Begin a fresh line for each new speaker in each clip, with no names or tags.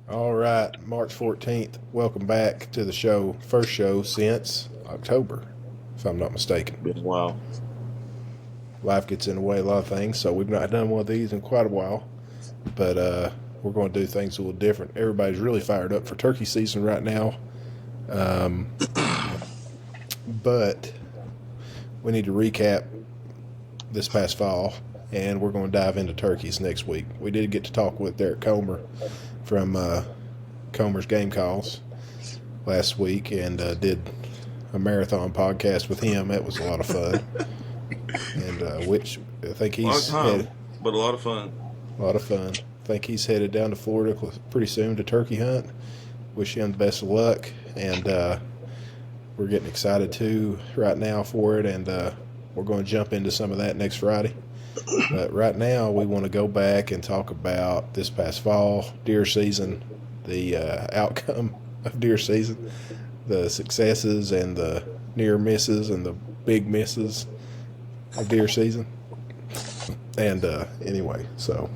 All right, March 14th. Welcome back to the show. First show since October, if I'm not mistaken.
Been a while.
Life gets in the way of a lot of things, so we've not done one of these in quite a while. But we're going to do things a little different. Everybody's really fired up for turkey season right now. But we need to recap this past fall, and we're going to dive into turkeys next week. We did get to talk with Derek Comer from Comer's Game Calls last week, and did a marathon podcast with him. That was a lot of fun, and which I think
A lot of
he's
time, but a lot of fun.
a lot of fun. I think he's headed down to Florida pretty soon to turkey hunt. Wish him the best of luck, and we're getting excited too right now for it, and we're going to jump into some of that next Friday. But right now, we want to go back and talk about this past fall, deer season, the outcome of deer season, the successes and the near misses and the big misses of deer season. And anyway, so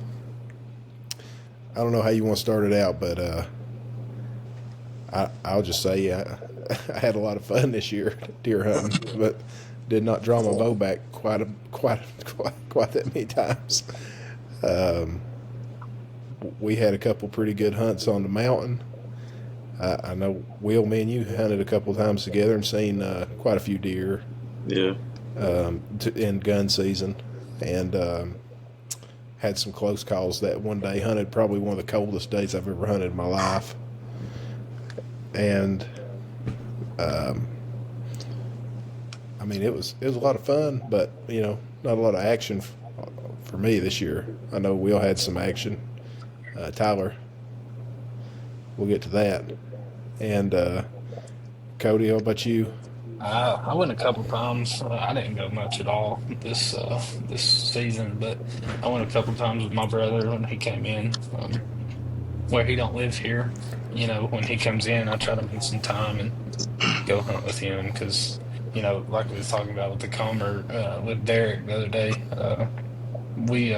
I don't know how you want to start it out, but I'll just say I had a lot of fun this year deer hunting, but did not draw my bow back quite that many times. We had a couple pretty good hunts on the mountain. I know Will, me and you hunted a couple times together and seen quite a few deer
Yeah.
in gun season, and had some close calls that one day. Hunted probably one of the coldest days I've ever hunted in my life, and I mean it was a lot of fun, but not a lot of action for me this year. I know Will had some action. Tyler, we'll get to that, and Cody, how about you?
I went a couple times. I didn't go much at all this season, but I went a couple times with my brother when he came in. Where he don't live here, when he comes in, I try to make some time and go hunt with him because, like we was talking about with the Comer with Derek the other day. We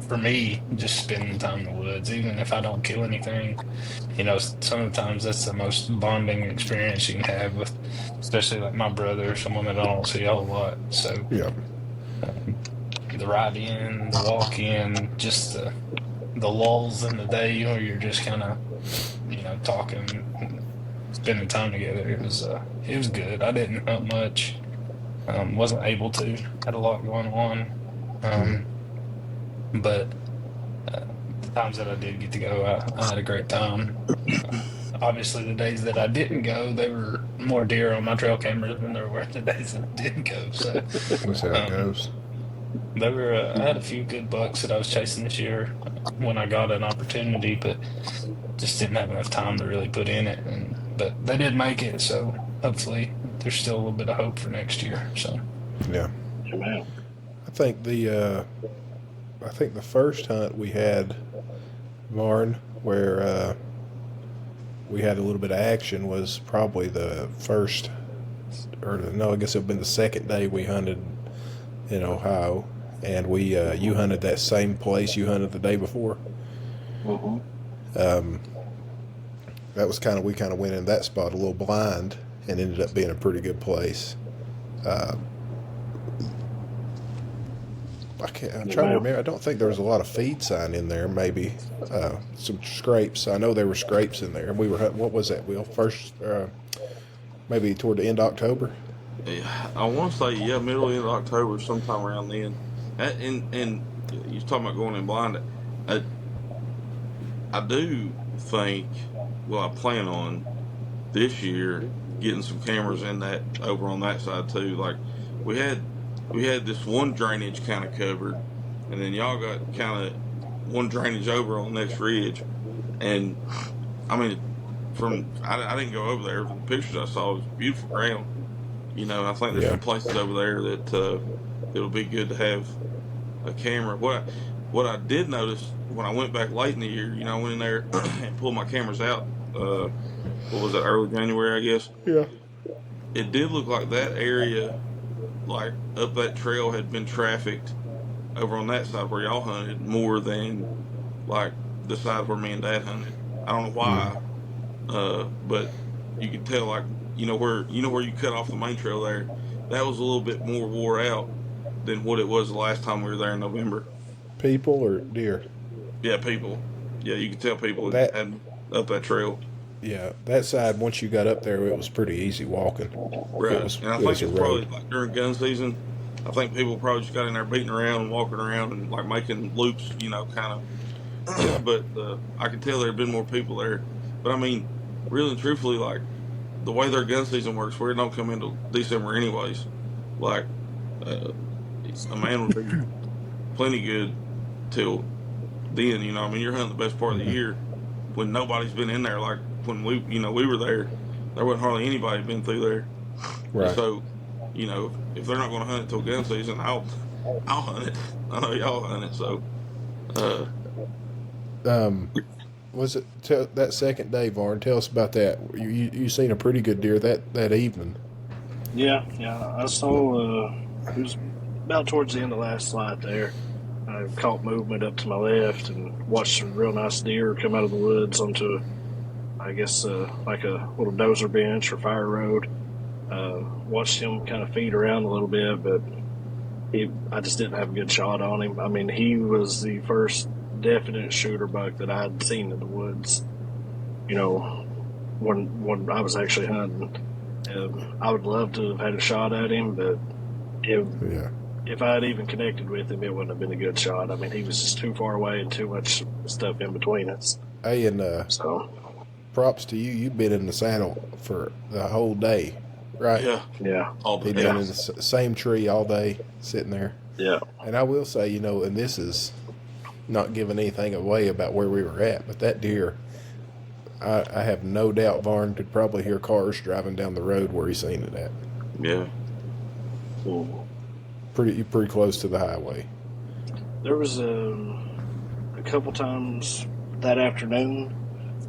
For me, just spending time in the woods, even if I don't kill anything, sometimes that's the most bonding experience you can have with, especially like my brother, someone that I don't see a whole lot. So
Yeah,
the ride in, the walk in, just the lulls in the day where you're just kind of, talking, and spending time together. It was good. I didn't hunt much. Wasn't able to. Had a lot going on. But the times that I did get to go, I had a great time. Obviously, the days that I didn't go, there were more deer on my trail cameras than there were the days that I did go. So,
that's how it
um,
goes.
I had a few good bucks that I was chasing this year when I got an opportunity, but just didn't have enough time to really put in it. But they did make it, so hopefully there's still a little bit of hope for next year. So,
Yeah,
Man.
I think the first hunt we had, Varn, where we had a little bit of action, was probably the first, or no, I guess it would have been the second day we hunted in Ohio, and we you hunted that same place you hunted the day before.
Mm-hmm.
That was we kind of went in that spot a little blind and ended up being a pretty good place. I'm trying to remember. I don't think there was a lot of feed sign in there. Maybe some scrapes. I know there were scrapes in there. And we were hunting. What was that, Will? First, maybe toward the end of October.
Yeah, I want to say middle end of October, sometime around then. And you're talking about going in blind. I, I do think. Well, I plan on this year getting some cameras in that over on that side too. Like we had this one drainage kind of covered, and then y'all got kind of one drainage over on the next ridge. And I mean, I didn't go over there. From the pictures I saw, it was beautiful ground. I think there's
Yeah.
some places over there that it'll be good to have a camera. What I did notice when I went back late in the year, I went in there and pulled my cameras out. What was it, early January, I guess?
Yeah.
It did look like that area, like up that trail, had been trafficked over on that side where y'all hunted more than like the side where me and Dad hunted. I don't know why, but you could tell, like, where you cut off the main trail there, that was a little bit more wore out than what it was the last time we were there in November.
People or deer?
Yeah, people. Yeah, you could tell people
That
had up that trail.
Yeah, that side, once you got up there, it was pretty easy walking.
Right. And I think
a
it's probably like during gun season. I think people probably just got in there beating around and walking around and like making loops, kind of.
Yeah.
But I could tell there had been more people there. But I mean, really and truthfully, like the way their gun season works, where it don't come into December anyways. Like a man would be plenty good till then. I mean, you're hunting the best part of the year when nobody's been in there. Like when we were there wasn't hardly anybody been through there.
Right.
So, if they're not going to hunt it till gun season, I'll hunt it. I know y'all hunt it. So,
was it that second day, Varn? Tell us about that. You seen a pretty good deer that evening.
Yeah. I saw. It was about towards the end of last slide there. I caught movement up to my left and watched some real nice deer come out of the woods onto, I guess, like a little dozer bench or fire road. Watched him kind of feed around a little bit, but I just didn't have a good shot on him. I mean, he was the first definite shooter buck that I had seen in the woods, when I was actually hunting. I would love to have had a shot at him, but if I had even connected with him, it wouldn't have been a good shot. I mean, he was just too far away and too much stuff in between us.
Hey, and
so
props to you. You've been in the saddle for the whole day, right?
Yeah.
All the
He'd been in the same tree all day, sitting there.
Yeah.
And I will say, and this is not giving anything away about where we were at, but that deer, I have no doubt Varn could probably hear cars driving down the road where he seen it at.
Yeah.
Cool.
Pretty close to the highway.
There was a couple times that afternoon,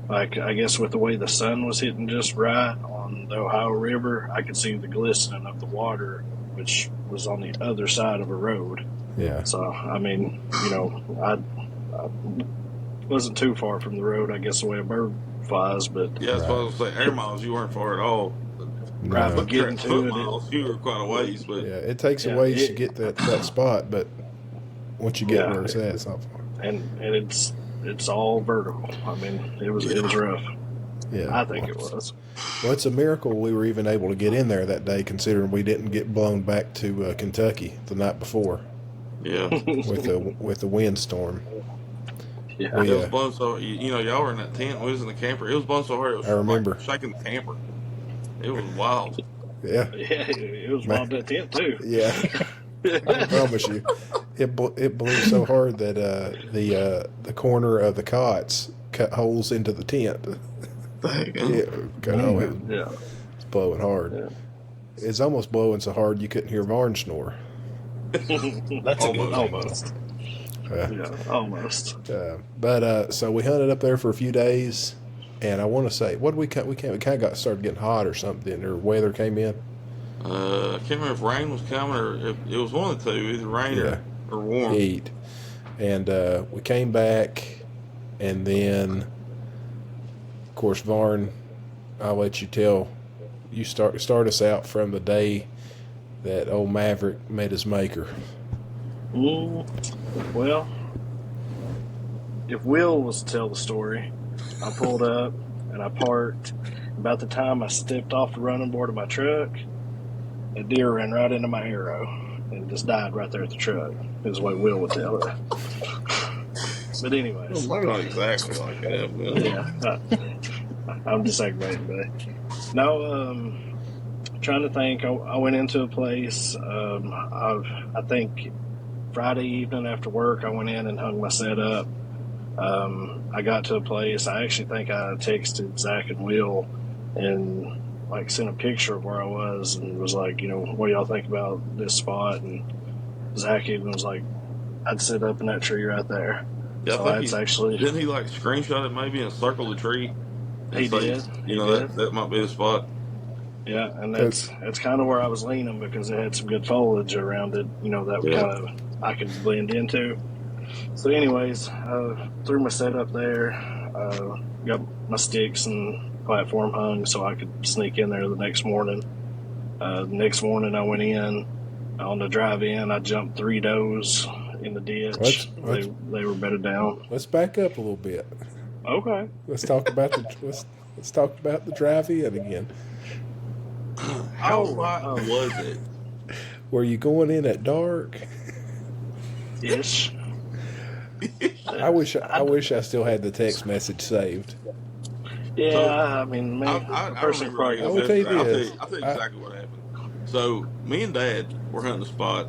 like I guess with the way the sun was hitting just right on the Ohio River, I could see the glistening of the water, which was on the other side of a road.
Yeah.
So, I mean, I wasn't too far from the road, I guess, the way a bird flies, but...
Yeah, that's what I was going to say. Air miles, you weren't far at all.
Right, but getting to
foot
it...
miles, you were quite a ways, but...
Yeah, it takes a ways to get that spot, but once you get where it's at, it's not far.
And it's all vertical. I mean, it was rough.
Yeah.
I think it was.
Well, it's a miracle we were even able to get in there that day, considering we didn't get blown back to Kentucky the night before.
Yeah.
with the windstorm.
Yeah.
It was blowing so, y'all were in that tent. We was in the camper. It was blowing so hard. It was
I remember.
like shaking the camper. It was wild.
Yeah.
Yeah, it was wild that tent too.
Yeah. I promise you, it blew so hard that the corner of the cots cut holes into the tent. It's blowing hard.
Yeah.
It's almost blowing so hard you couldn't hear Varn snore.
That's almost.
Yeah, almost.
But so we hunted up there for a few days, and I want to say, what did we kind of got started getting hot or something, or weather came in.
I can't remember if rain was coming or if it was one of the two, either rain or warm.
Heat. And we came back, and then, of course, Varn, I'll let you start us out from the day that old Maverick met his maker.
Well, if Will was to tell the story, I pulled up and I parked. About the time I stepped off the running board of my truck, a deer ran right into my arrow and just died right there at the truck, is the way Will would tell it. But anyways.
Not exactly like that. But...
Yeah. I'm just aggravated, but no, trying to think. I went into a place, I think Friday evening after work, I went in and hung my set up. I got to a place, I actually think I texted Zach and Will and sent a picture of where I was and was like, what do y'all think about this spot? And Zach even was like, I'd sit up in that tree right there.
Yeah,
so that's actually...
Didn't he screenshot it maybe and circle the tree?
He did.
That might be the spot.
Yeah, and that's kind of where I was leaning because it had some good foliage around it, that kind of I could blend into. So, anyways, threw my setup there. Got my sticks and platform hung so I could sneak in there the next morning. The next morning, I went in. On the drive in, I jumped 3 does in the ditch. They were bedded down.
Let's back up a little bit.
Okay.
Let's talk about let's talk about the drive in again.
How hot was it?
Were you going in at dark?
Ish.
I wish I still had the text message saved.
Yeah,
So,
I mean, man,
I remember.
I will tell you this.
I'll tell you exactly what happened. So me and Dad were hunting a spot,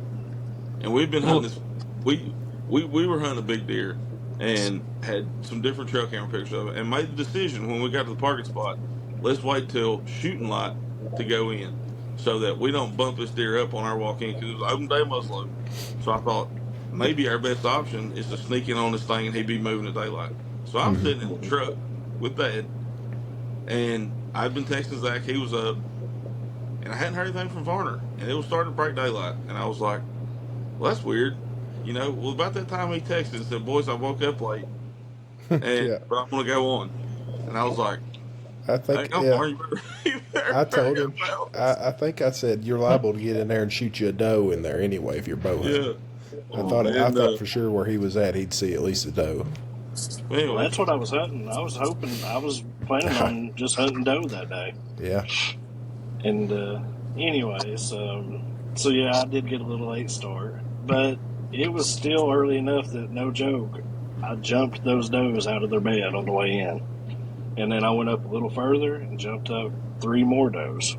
and we've been hunting this. We were hunting a big deer, and had some different trail camera pictures of it, and made the decision when we got to the parking spot, let's wait till shooting light to go in, so that we don't bump this deer up on our walk in, because it was open day muzzleloader. So I thought maybe our best option is to sneak in on this thing and he'd be moving at daylight. So I'm sitting in the truck with Dad, and I'd been texting Zach. He was up, and I hadn't heard anything from Varner, and it was starting to break daylight, and I was like, well, that's weird. Well, about that time he texted and said, boys, I woke up late, and but I'm going to go on. And I was like,
I think, I told him, I think I said, you're liable to get in there and shoot you a doe in there anyway if you're bow hunting. I thought for sure where he was at, he'd see at least a doe.
Well, that's what I was hunting. I was planning on just hunting doe that day.
Yeah.
And anyways, so yeah, I did get a little late start, but it was still early enough that, no joke, I jumped those does out of their bed on the way in. And then I went up a little further and jumped up 3 more does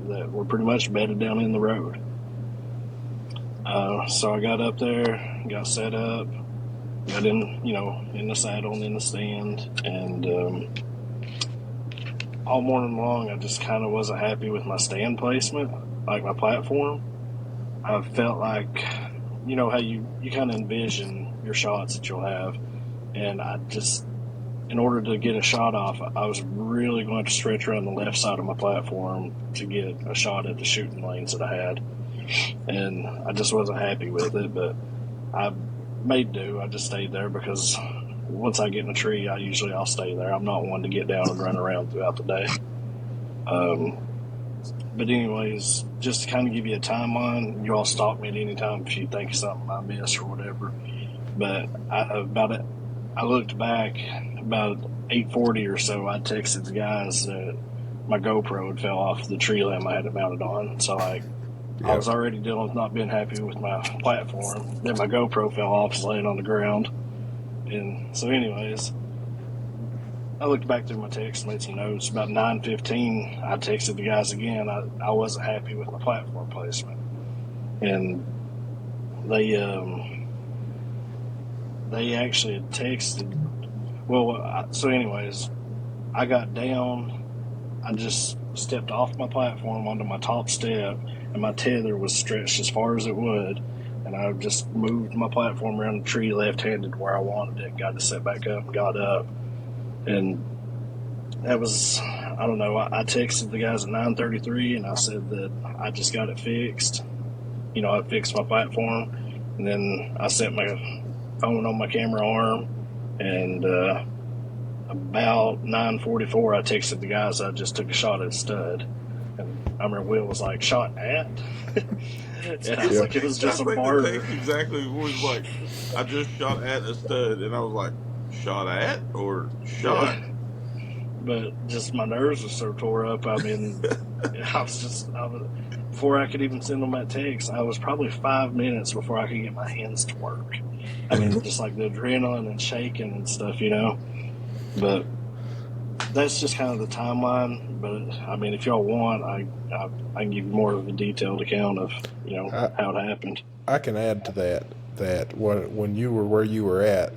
that were pretty much bedded down in the road. So I got up there, got set up, got in, in the saddle and in the stand, and all morning long I just kind of wasn't happy with my stand placement, like my platform. I felt like, how you kind of envision your shots that you'll have, and I just, in order to get a shot off, I was really going to stretch around the left side of my platform to get a shot at the shooting lanes that I had. And I just wasn't happy with it, but I made do. I just stayed there because once I get in a tree, I'll stay there. I'm not one to get down and run around throughout the day. But anyways, just to kind of give you a timeline, you all stop me at any time if you think of something I missed or whatever. But I looked back about 8:40 or so. I texted the guys that my GoPro had fell off the tree limb I had it mounted on. So I was already dealing with not being happy with my platform. Then my GoPro fell off, was laying on the ground. And so anyways, I looked back through my text and made some notes. About 9:15, I texted the guys again. I wasn't happy with my platform placement. And they actually had texted. So anyways, I got down. I just stepped off my platform onto my top step, and my tether was stretched as far as it would. And I just moved my platform around the tree left-handed where I wanted it, got to set back up and got up. And that was, I don't know, I texted the guys at 9:33 and I said that I just got it fixed. I fixed my platform, and then I set my phone on my camera arm, and about 9:44 I texted the guys I just took a shot at a stud. And I remember Will was like, shot at? And I was like, it was just a martyr.
Exactly. It was like, I just shot at a stud, and I was like, shot at or shot?
Yeah. But just my nerves were so tore up. I mean, before I could even send them that text, I was probably 5 minutes before I could get my hands to work. I mean, just like the adrenaline and shaking and stuff, But that's just kind of the timeline. But I mean, if y'all want, I can give you more of a detailed account of how it happened.
I can add to that when you were where you were at,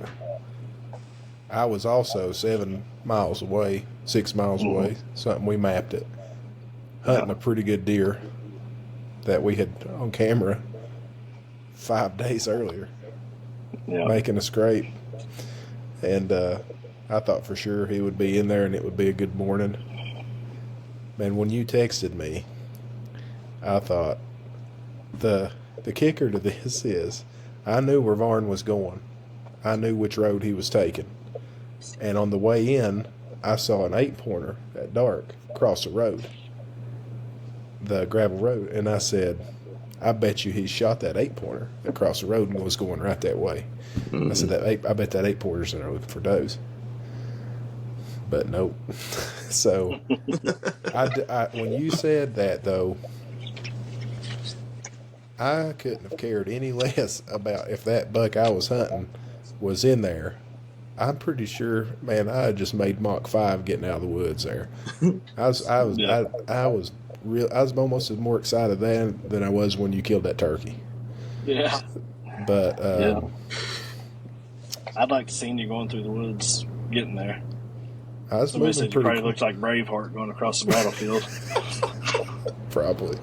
I was also 7 miles away, 6 miles away. Something we mapped it, hunting a pretty good deer that we had on camera 5 days earlier, making a scrape, and I thought for sure he would be in there and it would be a good morning. Man, when you texted me, I thought the kicker to this is I knew where Varn was going. I knew which road he was taking. And on the way in, I saw an 8-pointer at dark cross the road, the gravel road. And I said, I bet you he shot that 8-pointer across the road and was going right that way. I said, I bet that 8-pointer's in there looking for does. But nope. So when you said that, though, I couldn't have cared any less about if that buck I was hunting was in there. I'm pretty sure, man, I had just made Mach 5 getting out of the woods there. I was almost as more excited than I was when you killed that turkey.
Yeah.
But
Yeah. I'd like to see you going through the woods, getting there.
I was
Somebody
moving
said you
pretty
probably
quick.
looked like Braveheart going across the battlefield.
Probably.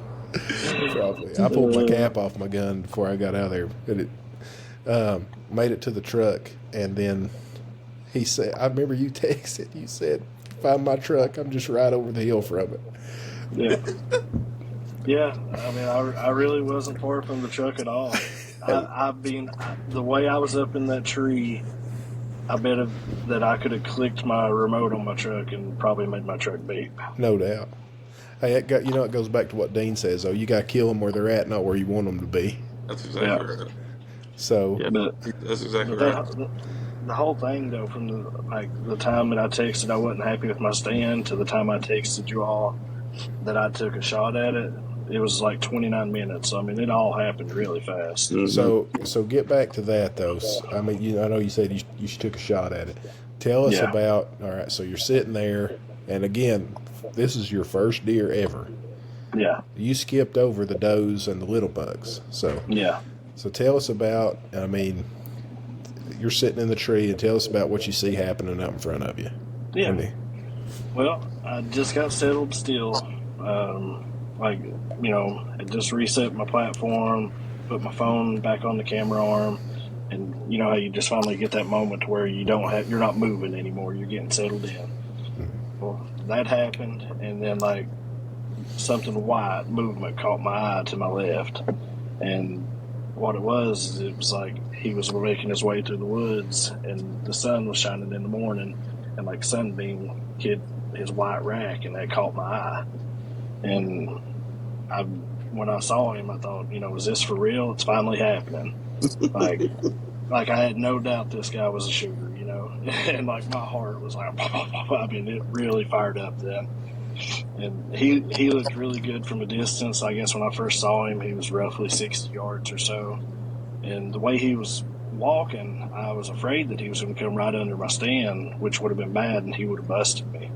I pulled my cap off my gun before I got out of there. And it made it to the truck, and then he said, I remember you texted, you said, find my truck, I'm just right over the hill from it.
Yeah. Yeah, I mean, I really wasn't far from the truck at all. The way I was up in that tree, I bet that I could have clicked my remote on my truck and probably made my truck beep.
No doubt. Hey, it goes back to what Dean says, though. You got to kill them where they're at, not where you want them to be.
That's exactly right.
So,
Yeah,
But
that's exactly right.
the whole thing, though, from the time that I texted I wasn't happy with my stand to the time I texted you all that I took a shot at it, it was like 29 minutes. I mean, it all happened really fast.
Mm-hmm.
So get back to that, though. I mean, I know you said you took a shot at it. Tell us about, all right, so you're sitting there, and again, this is your first deer ever.
Yeah.
You skipped over the does and the little bucks. So
Yeah.
So tell us about, I mean, you're sitting in the tree, and tell us about what you see happening out in front of you.
Yeah. Well, I just got settled still. I just reset my platform, put my phone back on the camera arm, and you know how you just finally get that moment where you're not moving anymore, you're getting settled in. Well, that happened, and then like something white movement caught my eye to my left, and what it was like he was making his way through the woods, and the sun was shining in the morning, and like sunbeam hit his white rack, and that caught my eye. And when I saw him, I thought, is this for real? It's finally happening. like I had no doubt this guy was a shooter, and like my heart was like, I mean, it really fired up then. And he looked really good from a distance. I guess when I first saw him, he was roughly 60 yards or so. And the way he was walking, I was afraid that he was going to come right under my stand, which would have been bad, and he would have busted me.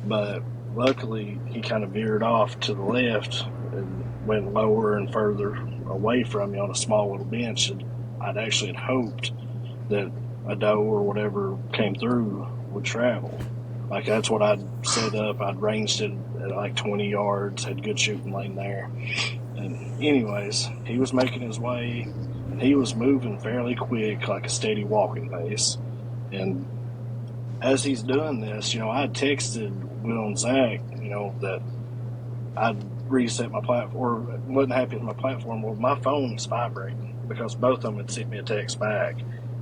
But luckily, he kind of veered off to the left and went lower and further away from me on a small little bench. And I'd actually hoped that a doe or whatever came through would travel. Like, that's what I'd set up. I'd ranged it at like 20 yards, had good shooting lane there. And anyways, he was making his way, and he was moving fairly quick, like a steady walking pace. And as he's doing this, I had texted Will and Zach, that I'd reset my platform, or wasn't happy with my platform. Well, my phone was vibrating because both of them had sent me a text back.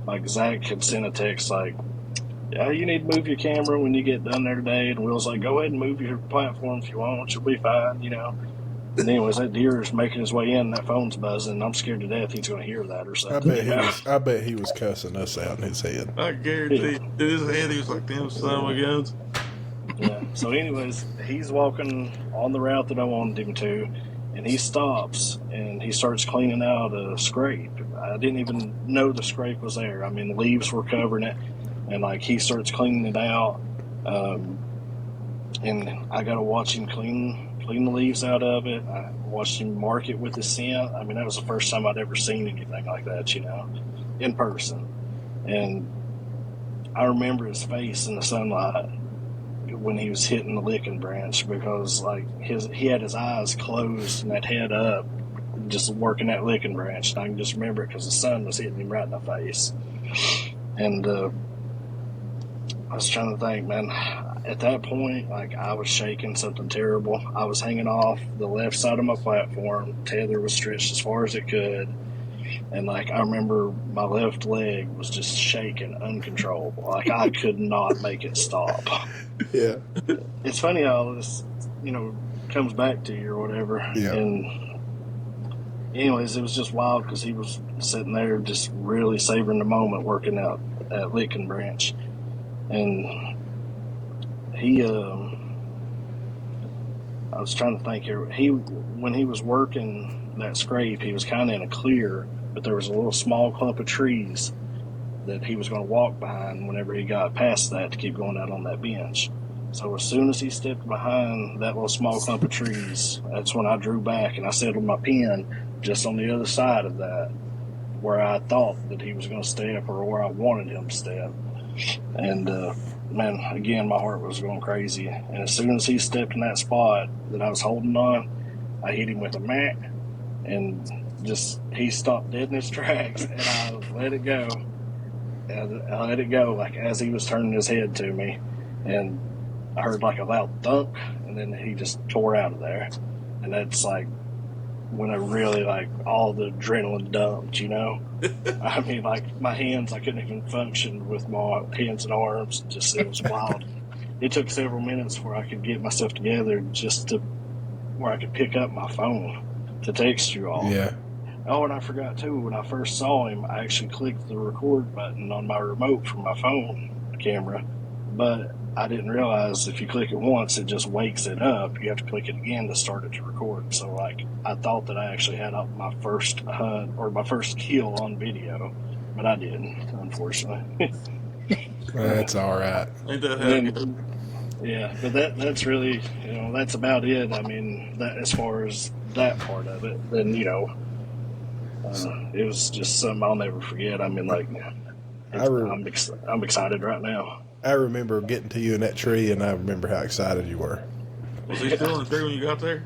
Like, Zach had sent a text like, yeah, you need to move your camera when you get done there today. And Will's like, go ahead and move your platform if you want. You'll be fine, And anyways, that deer is making his way in. That phone's buzzing. I'm scared to death he's going to hear that or something.
I bet he was cussing us out in his head.
I guarantee. In his head, he was like, "Damn son of a guns."
Yeah. So, anyways, he's walking on the route that I wanted him to, and he stops and he starts cleaning out a scrape. I didn't even know the scrape was there. I mean, the leaves were covering it, and like he starts cleaning it out, and I got to watch him clean the leaves out of it. I watched him mark it with his scent. I mean, that was the first time I'd ever seen anything like that, in person. And I remember his face in the sunlight when he was hitting the licking branch, because like he had his eyes closed and that head up, just working that licking branch. And I can just remember it because the sun was hitting him right in the face. And I was trying to think, man, at that point, like, I was shaking something terrible. I was hanging off the left side of my platform. Tether was stretched as far as it could. And like I remember my left leg was just shaking uncontrollable. Like I could not make it stop.
Yeah.
It's funny how this, comes back to you or whatever.
Yeah.
And anyways, it was just wild because he was sitting there just really savoring the moment working out at Licking Branch. And he, I was trying to think here. When he was working that scrape, he was kind of in a clear, but there was a little small clump of trees that he was going to walk behind whenever he got past that to keep going out on that bench. So as soon as he stepped behind that little small clump of trees, that's when I drew back and I settled my pen just on the other side of that, where I thought that he was going to step or where I wanted him to step. And man, again, my heart was going crazy. And as soon as he stepped in that spot that I was holding on, I hit him with a mat, and just he stopped dead in his tracks, and I let it go. And I let it go, like as he was turning his head to me, and I heard like a loud thunk, and then he just tore out of there. And that's like when I really like all the adrenaline dumped, I mean, like my hands, I couldn't even function with my hands and arms. It was wild. It took several minutes where I could get myself together just to where I could pick up my phone to text you all.
Yeah.
Oh, and I forgot too, when I first saw him, I actually clicked the record button on my remote from my phone camera, but I didn't realize if you click it once, it just wakes it up. You have to click it again to start it to record. So, like, I thought that I actually had up my first hunt or my first kill on video, but I didn't, unfortunately.
That's all right.
Ain't that happy?
Yeah, but that's really, that's about it. I mean, that as far as that part of it, then, it was just something I'll never forget. I mean, like, I'm excited right now.
I remember getting to you in that tree, and I remember how excited you were.
Was he still in the tree when you got there?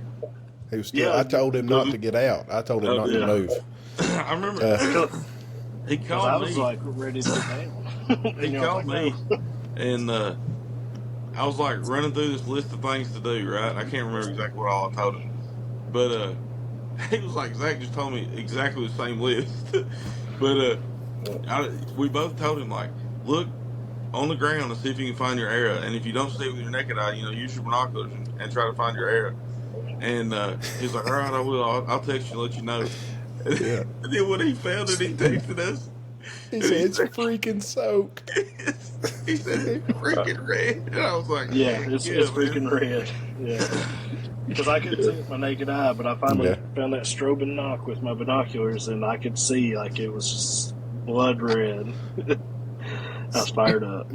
He was still.
Yeah.
I told him not to get out. I told him not to move.
I remember he called me.
I was like ready to get down.
He called me, and I was like running through this list of things to do. Right, I can't remember exactly what all I told him, but he was like, Zach just told me exactly the same list. But we both told him, like, look on the ground and see if you can find your arrow, and if you don't see it with your naked eye, use your binoculars and try to find your arrow. And he's like, all right, I will. I'll text you and let you know.
Yeah.
And then when he found it, he texted us.
He said, it's freaking soaked.
He said, it's freaking red. And I was like,
yeah, it's freaking red. Yeah. Because I couldn't see it with my naked eye, but I finally found that strobing knock with my binoculars, and I could see, like, it was just blood red. I was fired up.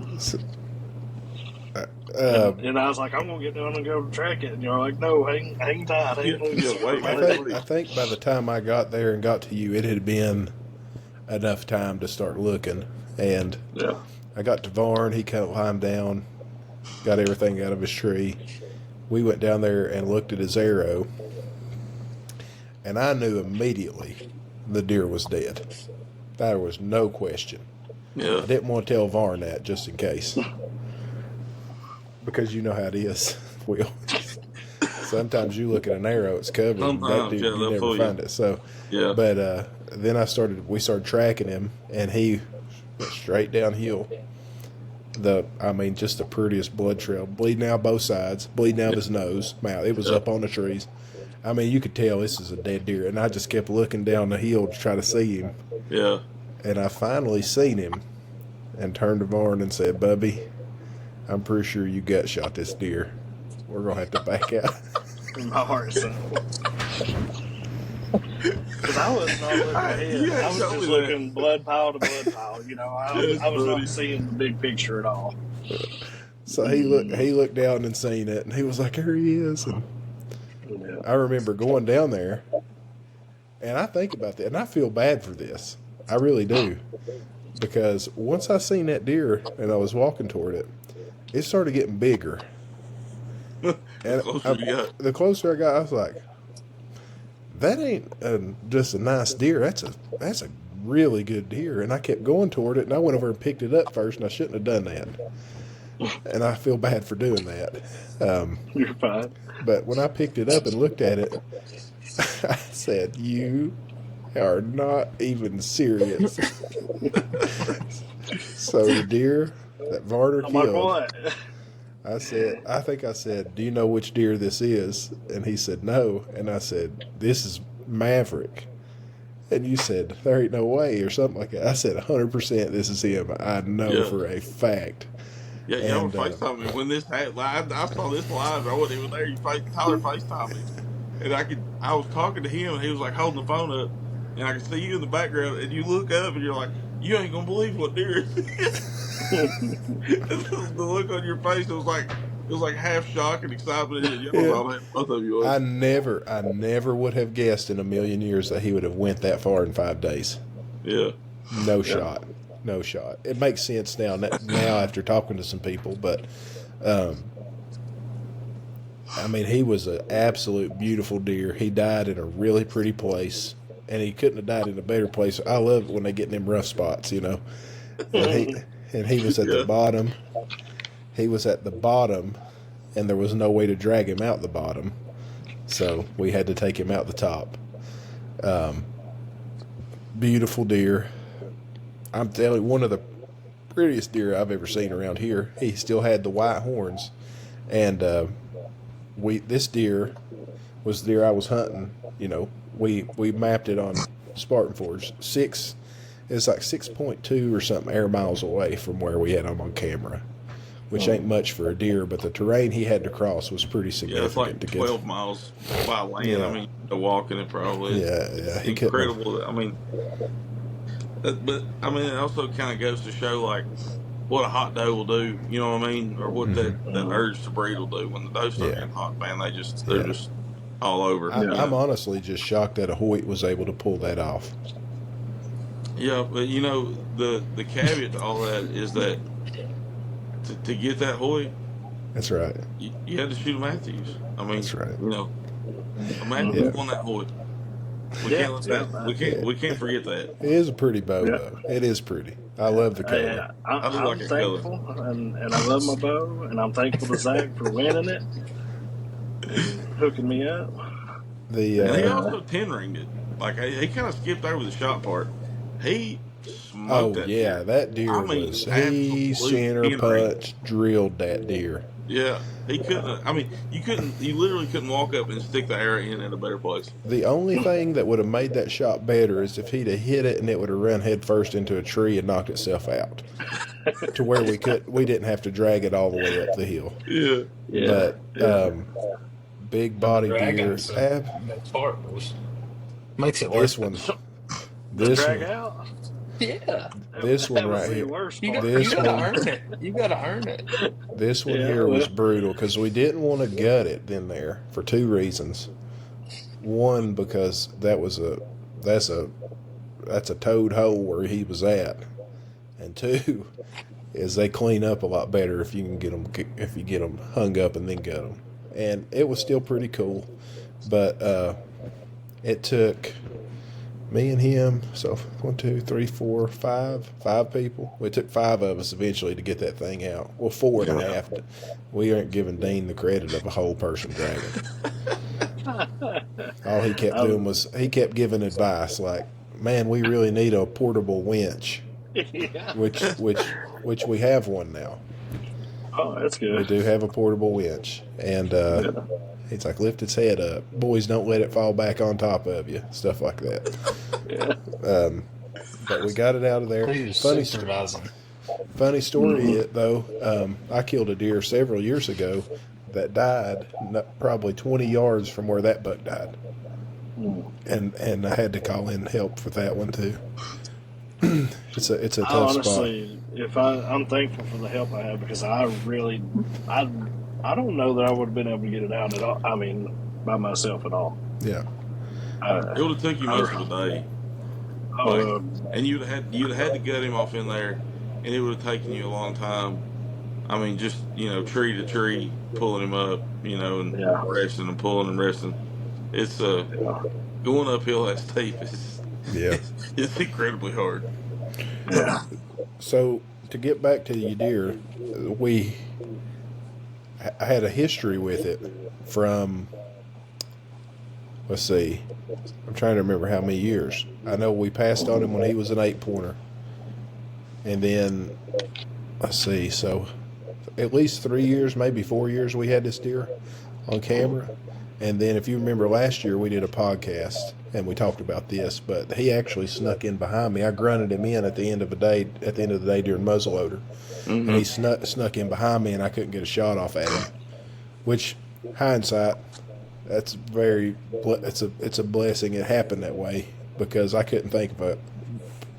And I was like, I'm going to get down and go track it. And you're like, no, hang tight.
I think by the time I got there and got to you, it had been enough time to start looking. And I got to Varn. He climbed down, got everything out of his tree. We went down there and looked at his arrow. And I knew immediately the deer was dead. There was no question.
Yeah.
I didn't want to tell Varn that just in case. Because you know how it is, Will. Sometimes you look at an arrow, it's covered. That dude, you never find it. So, but then we started tracking him, and he went straight downhill. Just the prettiest blood trail, bleeding out both sides, bleeding out his nose, mouth. It was up on the trees. I mean, you could tell this is a dead deer, and I just kept looking down the hill to try to see him.
Yeah.
And I finally seen him, and turned to Varn and said, "Bubby, I'm pretty sure you gut shot this deer. We're gonna have to back out."
My heart sank. Because I was not looking ahead. I was just looking blood pile to blood pile. I was not seeing the big picture at all.
So he looked down and seen it, and he was like, "There he is." And I remember going down there, and I think about that, and I feel bad for this. I really do, because once I seen that deer and I was walking toward it, it started getting bigger. And the closer I got, I was like, that ain't just a nice deer. That's a really good deer. And I kept going toward it, and I went over and picked it up first, and I shouldn't have done that. And I feel bad for doing that.
You're fine.
But when I picked it up and looked at it, I said, "You are not even serious. So the deer that Varner
I'm like,
killed,
what?
I think I said, do you know which deer this is? And he said, no. And I said, this is Maverick. And you said, there ain't no way, or something like that. I said, 100% this is him. I know
Yeah.
for a fact.
Yeah, y'all were
And
FaceTiming me when this happened. I saw this live. I wasn't even there. Tyler FaceTimed me, and I was talking to him, and he was like holding the phone up, and I could see you in the background, and you look up, and you're like, you ain't gonna believe what deer it is. The look on your face, it was like half shock and excitement. And y'all
Yeah.
all had, both of you
I
was.
never would have guessed in a million years that he would have went that far in 5 days.
Yeah.
No shot. No shot. It makes sense now after talking to some people, but I mean, he was an absolute beautiful deer. He died in a really pretty place, and he couldn't have died in a better place. I love it when they get in them rough spots, you know. And he was at the bottom. He was at the bottom, and there was no way to drag him out the bottom, so we had to take him out the top. Beautiful deer. I'm telling you, one of the prettiest deer I've ever seen around here. He still had the white horns, and this deer was the deer I was hunting. You know, we mapped it on Spartan Forge. It's like 6.2 or something air miles away from where we had him on camera, which ain't much for a deer, but the terrain he had to cross was pretty
Yeah, it's
significant.
like
to
12 miles by land.
Yeah.
I mean, the walking it probably.
Yeah, he
Incredible. I mean, but I mean, it also kind of goes to show like what a hot doe will do. You know what I mean, or what that urge to breed will do when the does start getting hot. Man, they're just all over.
I'm honestly just shocked that a Hoyt was able to pull that off.
Yeah, but you know the caveat to all that is that to get that Hoyt,
That's right.
you had to shoot a Matthews. I mean,
That's right.
You know, a Matthews won that Hoyt. We can't forget that.
It is a pretty bow, though. It is pretty. I love the color.
I'm thankful, and I love my bow, and I'm thankful to Zach for winning it and hooking me up.
And he also 10-ringed it. Like he kind of skipped over the shot part. He smoked that deer.
That deer he center punch drilled that deer.
Yeah, he couldn't. I mean, you literally couldn't walk up and stick the arrow in at a better place.
The only thing that would have made that shot better is if he'd have hit it and it would have run head first into a tree and knocked itself out, to where we didn't have to drag it all the way up the hill.
Yeah.
But big body deer.
That part makes it
This
worse.
one. This
drag
one.
out.
Yeah.
This one right
the
here.
worst
You
part.
gotta earn it. You gotta earn it.
This one here was brutal because we didn't want to gut it in there for 2 reasons. One, because that's a toad hole where he was at, and 2 is they clean up a lot better if you get them hung up and then gut them. And it was still pretty cool, but it took me and him, so 1, 2, 3, 4, 5 people. It took 5 of us eventually to get that thing out. Well, 4 and a half. We aren't giving Dean the credit of a whole person dragging. All he kept doing was he kept giving advice like, "Man, we really need a portable winch," which we have one now.
Oh, that's good.
We do have a portable winch, and he's like, "Lift its head up, boys. Don't let it fall back on top of you." Stuff like that. But we got it out of there. Funny story, though. I killed a deer several years ago that died probably 20 yards from where that buck died, and I had to call in help for that one too. It's a tough
honestly, spot. I'm thankful for the help I have, because I don't know that I would have been able to get it out at all. I mean, by myself at all.
Yeah.
It would have took you most of the day. And you'd have had to gut him off in there, and it would have taken you a long time. I mean, just, tree to tree, pulling him up, and resting and pulling and resting. It's going uphill that steep is it's incredibly hard.
Yeah.
So to get back to your deer, I had a history with it from let's see, I'm trying to remember how many years. I know we passed on him when he was an 8-pointer. And then, let's see, so at least 3 years, maybe 4 years we had this deer on camera. And then if you remember last year, we did a podcast and we talked about this, but he actually snuck in behind me. I grunted him in at the end of the day during muzzleloader.
Mm-hmm.
And he snuck in behind me and I couldn't get a shot off at him, which hindsight, it's a blessing it happened that way, because I couldn't think of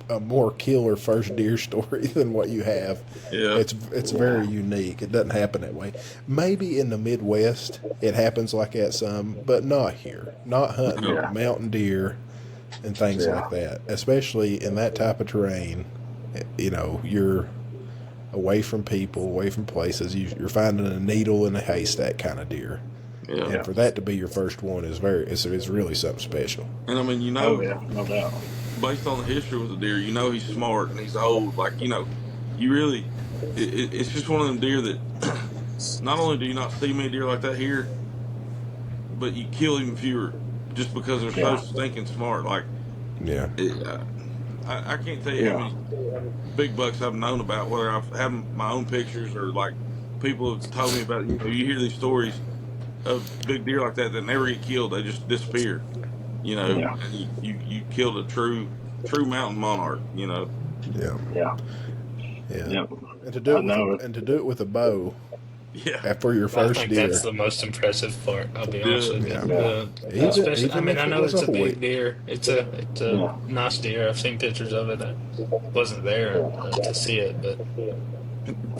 a more killer first deer story than what you have.
Yeah.
It's very unique. It doesn't happen that way. Maybe in the Midwest it happens like that some, but not here. Not hunting mountain deer and things like that. Especially in that type of terrain. You know, you're away from people, away from places. You're finding a needle in a haystack kind of deer.
Yeah.
And for that to be your first one is really something special.
And I mean, you know,
no doubt.
based on the history with the deer, you know he's smart and he's old. Like, you know, you really, it's just one of them deer that not only do you not see many deer like that here, but you kill even fewer just because they're so stinking smart. Like, I can't tell you how many big bucks I've known about, whether I've had my own pictures or like people have told me about. You know, you hear these stories of big deer like that never get killed; they just disappear. You know, and you killed a true mountain monarch. You know.
Yeah.
And to do it with a bow.
Yeah.
After your first
I think
deer.
that's the most impressive part. I'll be honest with you.
Even
I mean, I know
if it was
it's a
a
big
hoy.
deer. It's a nice deer. I've seen pictures of it. I wasn't there to see it, but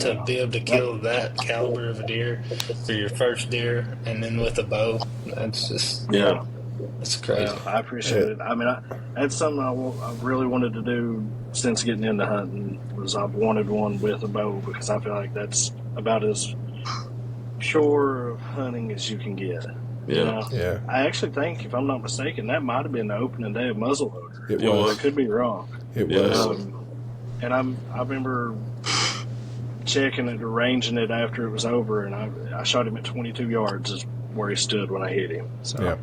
to be able to kill that caliber of a deer for your first deer, and then with a bow, that's just it's crazy.
Yeah, I appreciate it. I mean, that's something I've really wanted to do since getting into hunting. Was I've wanted one with a bow, because I feel like that's about as pure of hunting as you can get. You know? I actually think, if I'm not mistaken, that might have been the opening day of muzzleloader.
It was.
I could be wrong.
It was.
And I remember checking it, arranging it after it was over, and I shot him at 22 yards is where he stood when I hit him. So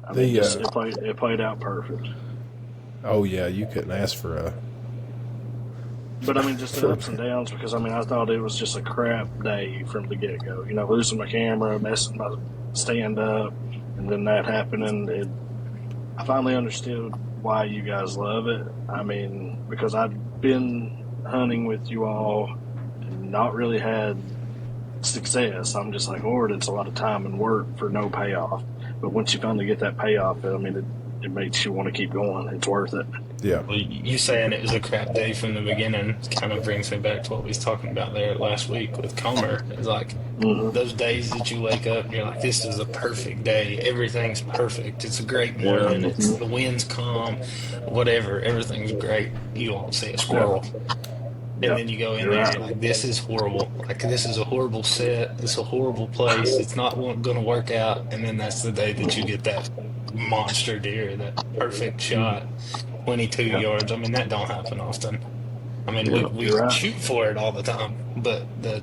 I mean, it played out perfect.
Oh yeah, you couldn't ask for a.
But I mean, just the ups and downs, because I mean, I thought it was just a crap day from the get go. You know, losing my camera, messing my stand up, and then that happening. I finally understood why you guys love it. I mean, because I'd been hunting with you all and not really had success. I'm just like, Lord, it's a lot of time and work for no payoff. But once you finally get that payoff, I mean, it makes you want to keep going. It's worth it.
Yeah.
Well, you saying it was a crap day from the beginning kind of brings me back to what we was talking about there last week with Comer. It's like those days that you wake up and you're like, this is a perfect day. Everything's perfect. It's a great morning. It's the wind's calm, whatever. Everything's great. You won't see a squirrel. And then you go in there and you're like, this is horrible. Like, this is a horrible set. It's a horrible place. It's not going to work out. And then that's the day that you get that monster deer, that perfect shot, 22 yards. I mean, that don't happen often. I mean, we shoot for it all the time. But the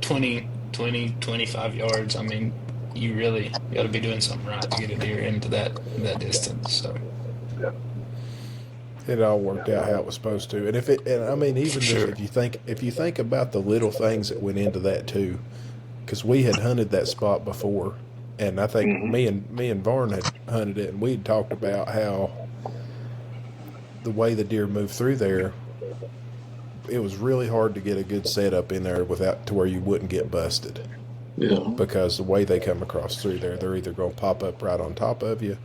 20, 25 yards, I mean, you really got to be doing something right to get a deer into that distance. So.
It all worked out how it was supposed to, and I mean, even if you think about the little things that went into that too, because we had hunted that spot before, and I think me and Varn had hunted it, and we had talked about how the way the deer moved through there, it was really hard to get a good setup in there without to where you wouldn't get busted.
Yeah.
Because the way they come across through there, they're either going to pop up right on top of you,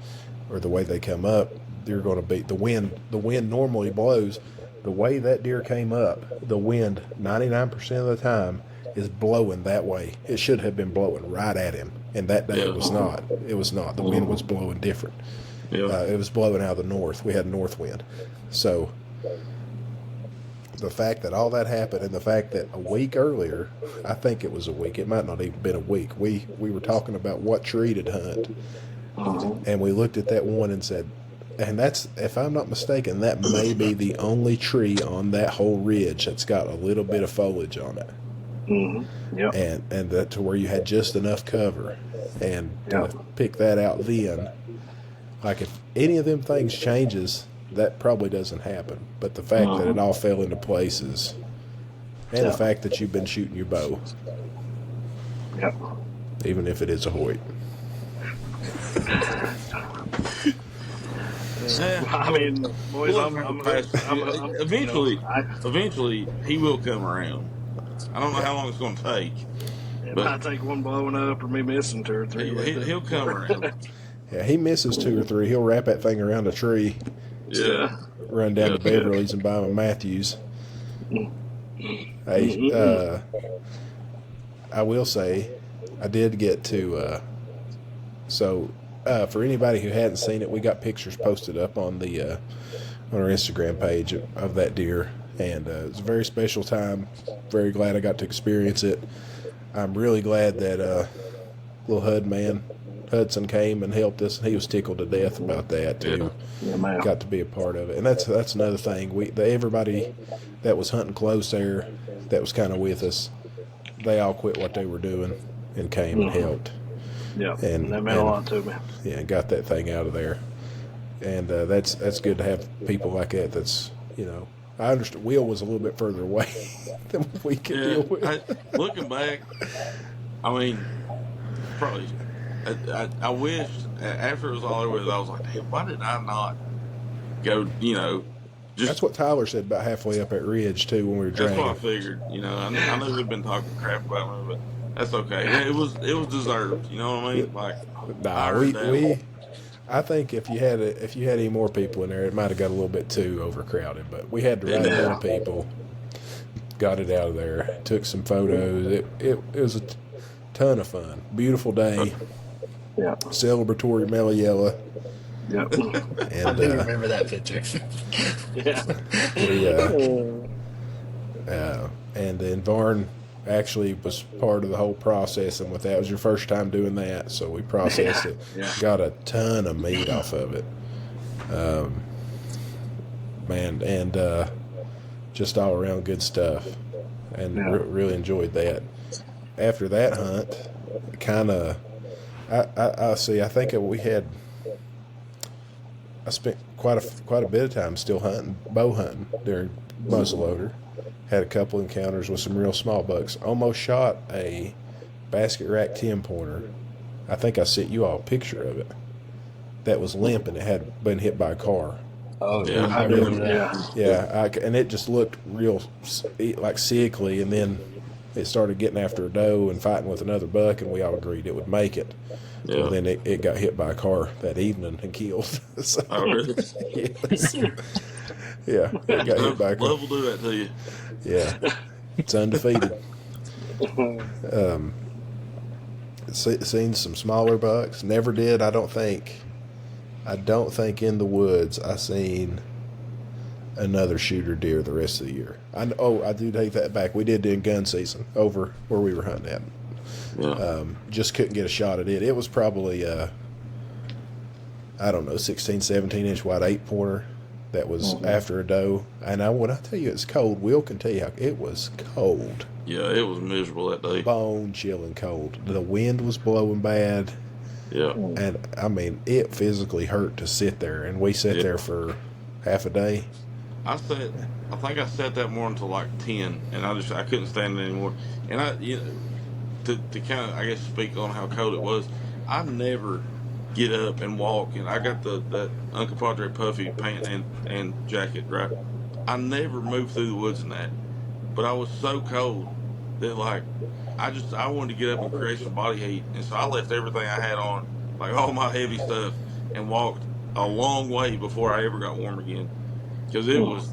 or the way they come up, you're going to be the wind normally blows. The way that deer came up, the wind 99% of the time is blowing that way. It should have been blowing right at him, and that day it was not. It was not. The wind was blowing different. It was blowing out of the north. We had north wind. So the fact that all that happened, and the fact that a week earlier, I think it was a week, it might not even been a week, we were talking about what tree to hunt, and we looked at that one and said, and that's, if I'm not mistaken, that may be the only tree on that whole ridge that's got a little bit of foliage on it. And that to where you had just enough cover, and to pick that out then Like if any of them things changes, that probably doesn't happen. But the fact that it all fell into places, and the fact that you've been shooting your bow, even if it is a Hoyt.
I mean, boys,
eventually he will come around. I don't know how long it's going to take.
It might take one blowing up or me missing 2 or 3.
He'll come around.
Yeah, he misses 2 or 3. He'll wrap that thing around a tree.
Yeah.
Run down to Beverly's and buy him a Matthews. Hey, I will say, I did get to. For anybody who hadn't seen it, we got pictures posted up on the on our Instagram page of that deer, and it was a very special time. Very glad I got to experience it. I'm really glad that little HUD man Hudson came and helped us, and he was tickled to death about that too.
Yeah, man.
Got to be a part of it, and that's another thing. Everybody that was hunting close there, that was kind of with us, they all quit what they were doing and came and helped.
Yeah, and that meant a lot to me.
Yeah, got that thing out of there, and that's good to have people like that. That's I understand. Will was a little bit further away than we could deal with.
Looking back, I mean, probably. I wish after it was all over with, I was like, hey, why did I not go?
That's what Tyler said about halfway up at Ridge too when we were dragging.
That's what I figured. I know we've been talking crap about me, but that's okay. It was deserved. You know what I mean? Like,
I think if you had any more people in there, it might have got a little bit too overcrowded. But we had the right amount of people. Got it out of there. Took some photos. It was a ton of fun. Beautiful day.
Yeah.
Celebratory mellow yellow.
Yep.
And
I do remember that picture.
And then Varn actually was part of the whole processing with that. It was your first time doing that, so we processed it.
Yeah.
Got a ton of meat off of it. Just all around good stuff. And really enjoyed that. After that hunt, I spent quite a bit of time still bow hunting during muzzleloader. Had a couple encounters with some real small bucks. Almost shot a basket rack 10-pointer. I think I sent you all a picture of it. That was limp and it had been hit by a car.
Oh, yeah. I remember that.
Yeah, and it just looked real like sickly, and then it started getting after a doe and fighting with another buck, and we all agreed it would make it. Yeah. Well, then it got hit by a car that evening and killed. So,
oh, really?
Yes. Yeah, it got hit by a car.
Love will do that to you.
Yeah, it's undefeated. Seen some smaller bucks. Never did. I don't think in the woods I seen another shooter deer the rest of the year. I do take that back. We did in gun season over where we were hunting at. Yeah. Just couldn't get a shot at it. It was probably 16, 17 inch wide 8-pointer that was after a doe. And when I tell you it's cold, Will can tell you how it was cold.
Yeah, it was miserable that day.
Bone chilling cold. The wind was blowing bad.
Yeah.
And I mean, it physically hurt to sit there, and we sat there for half a day.
I think I sat that morning until like 10, and I couldn't stand it anymore. And to kind of, I guess, speak on how cold it was, I never get up and walk, and I got that Uncle Padre puffy pant and jacket, right? I never moved through the woods in that, but I was so cold that like I wanted to get up and create some body heat, and so I left everything I had on, like all my heavy stuff, and walked a long way before I ever got warm again, because it was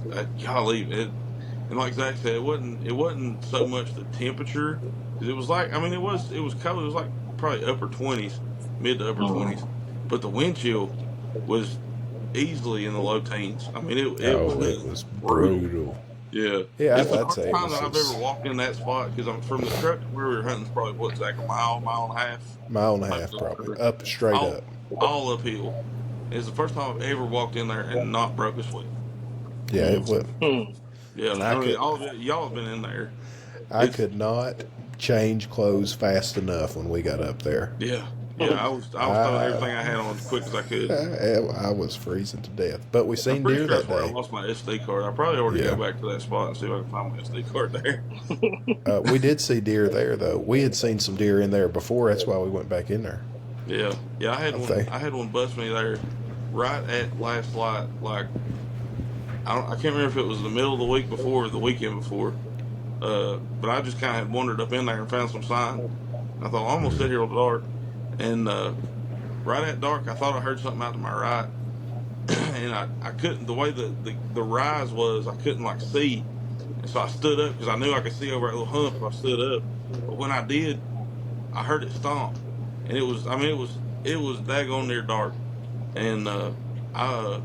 golly, and like Zach said, it wasn't so much the temperature, because it was like, I mean, it was cold. It was like probably upper 20s, mid to upper 20s, but the wind chill was easily in the low teens. I mean, it was brutal. Yeah.
Yeah,
it's the first time that I've ever walked in that spot, because I'm from the truck to where we were hunting, probably Zach, a mile and a half?
Mile and a half, probably. Up, straight up.
All uphill. It's the first time I've ever walked in there and not broke a sweat.
Yeah, it would.
Yeah, all of it, y'all have been in there.
I could not change clothes fast enough when we got up there.
Yeah. Yeah, I was throwing everything I had on as quick as I could.
I was freezing to death, but we
I'm
seen
pretty
deer
sure
that
that's where I
day.
lost my SD card. I probably ought to go
Yeah,
back to that spot and see if I can find my SD card there.
we did see deer there though. We had seen some deer in there before. That's why we went back in there.
Yeah, yeah. I had
I
one.
think.
I had one bust me there, right at last light. Like I can't remember if it was the middle of the week before or the weekend before. But I just kind of had wandered up in there and found some sign. I thought, I'm gonna sit here till dark, and right at dark, I thought I heard something out to my right, and I couldn't. The way the rise was, I couldn't like see, and so I stood up because I knew I could see over that little hump if I stood up. But when I did, I heard it stomp, and it was. I mean, it was daggone near dark, and I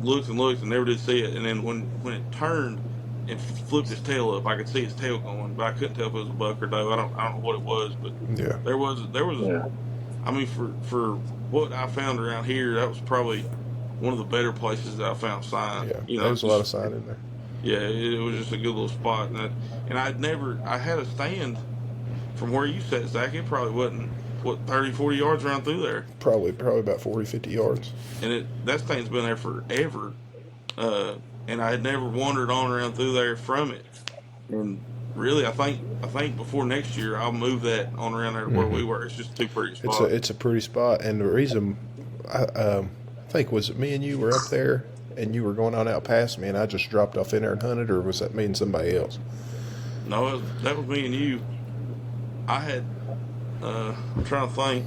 looked and looked and never did see it. And then when it turned and flipped its tail up, I could see its tail going, but I couldn't tell if it was a buck or doe. I don't know what it was, but
Yeah,
there was.
Yeah.
I mean, for what I found around here, that was probably one of the better places that I found sign.
yeah.
You
There
know,
was a lot of sign in there.
yeah, it was just a good little spot, and I had a stand from where you sat, Zach. It probably wasn't 30, 40 yards around through there,
Probably about 40, 50 yards.
and that stand's been there forever. And I had never wandered on around through there from it. And really, I think before next year, I'll move that on around there to where we were. It's just too pretty spot.
It's a pretty spot, and the reason I think was it me and you were up there, and you were going on out past me, and I just dropped off in there and hunted, or was that me and somebody else?
No, that was me and you. I had. I'm trying to think.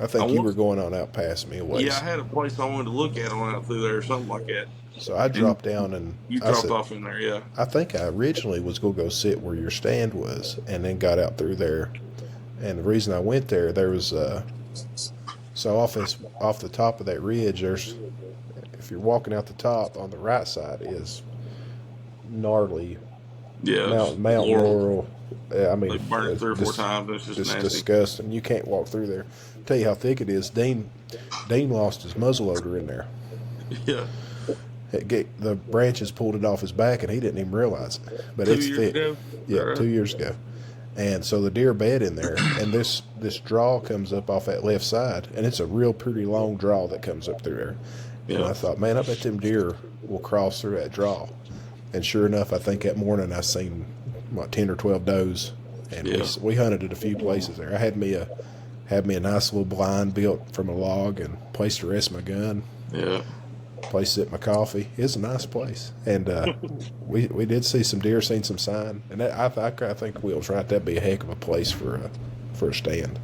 I think you were going on out past me a ways.
Yeah, I had a place I wanted to look at on out through there, or something like that.
So I dropped down and
You
I
dropped
said,
off in there, yeah.
I think I originally was going to go sit where your stand was, and then got out through there. And the reason I went there, there was so off the top of that ridge. There's, if you're walking out the top on the right side is gnarly
Yeah,
Mount Laurel. I mean,
they burned it 3 or 4 times. It's just nasty.
disgusting. You can't walk through there. Tell you how thick it is. Dean lost his muzzleloader in there.
Yeah.
The branches pulled it off his back, and he didn't even realize it. But
2
it's
years
thick.
ago?
Yeah,
Right.
2 years ago. And so the deer bed in there, and this draw comes up off that left side, and it's a real pretty long draw that comes up through there. And
Yeah.
I thought, man, I bet them deer will cross through that draw. And sure enough, I think that morning I seen 10 or 12 does, and
Yeah.
we hunted at a few places there. I had me a nice little blind built from a log and place to rest my gun.
Yeah.
Place to sit my coffee. It's a nice place, and we did see some deer, seen some sign, and I think Will's right. That'd be a heck of a place for a stand.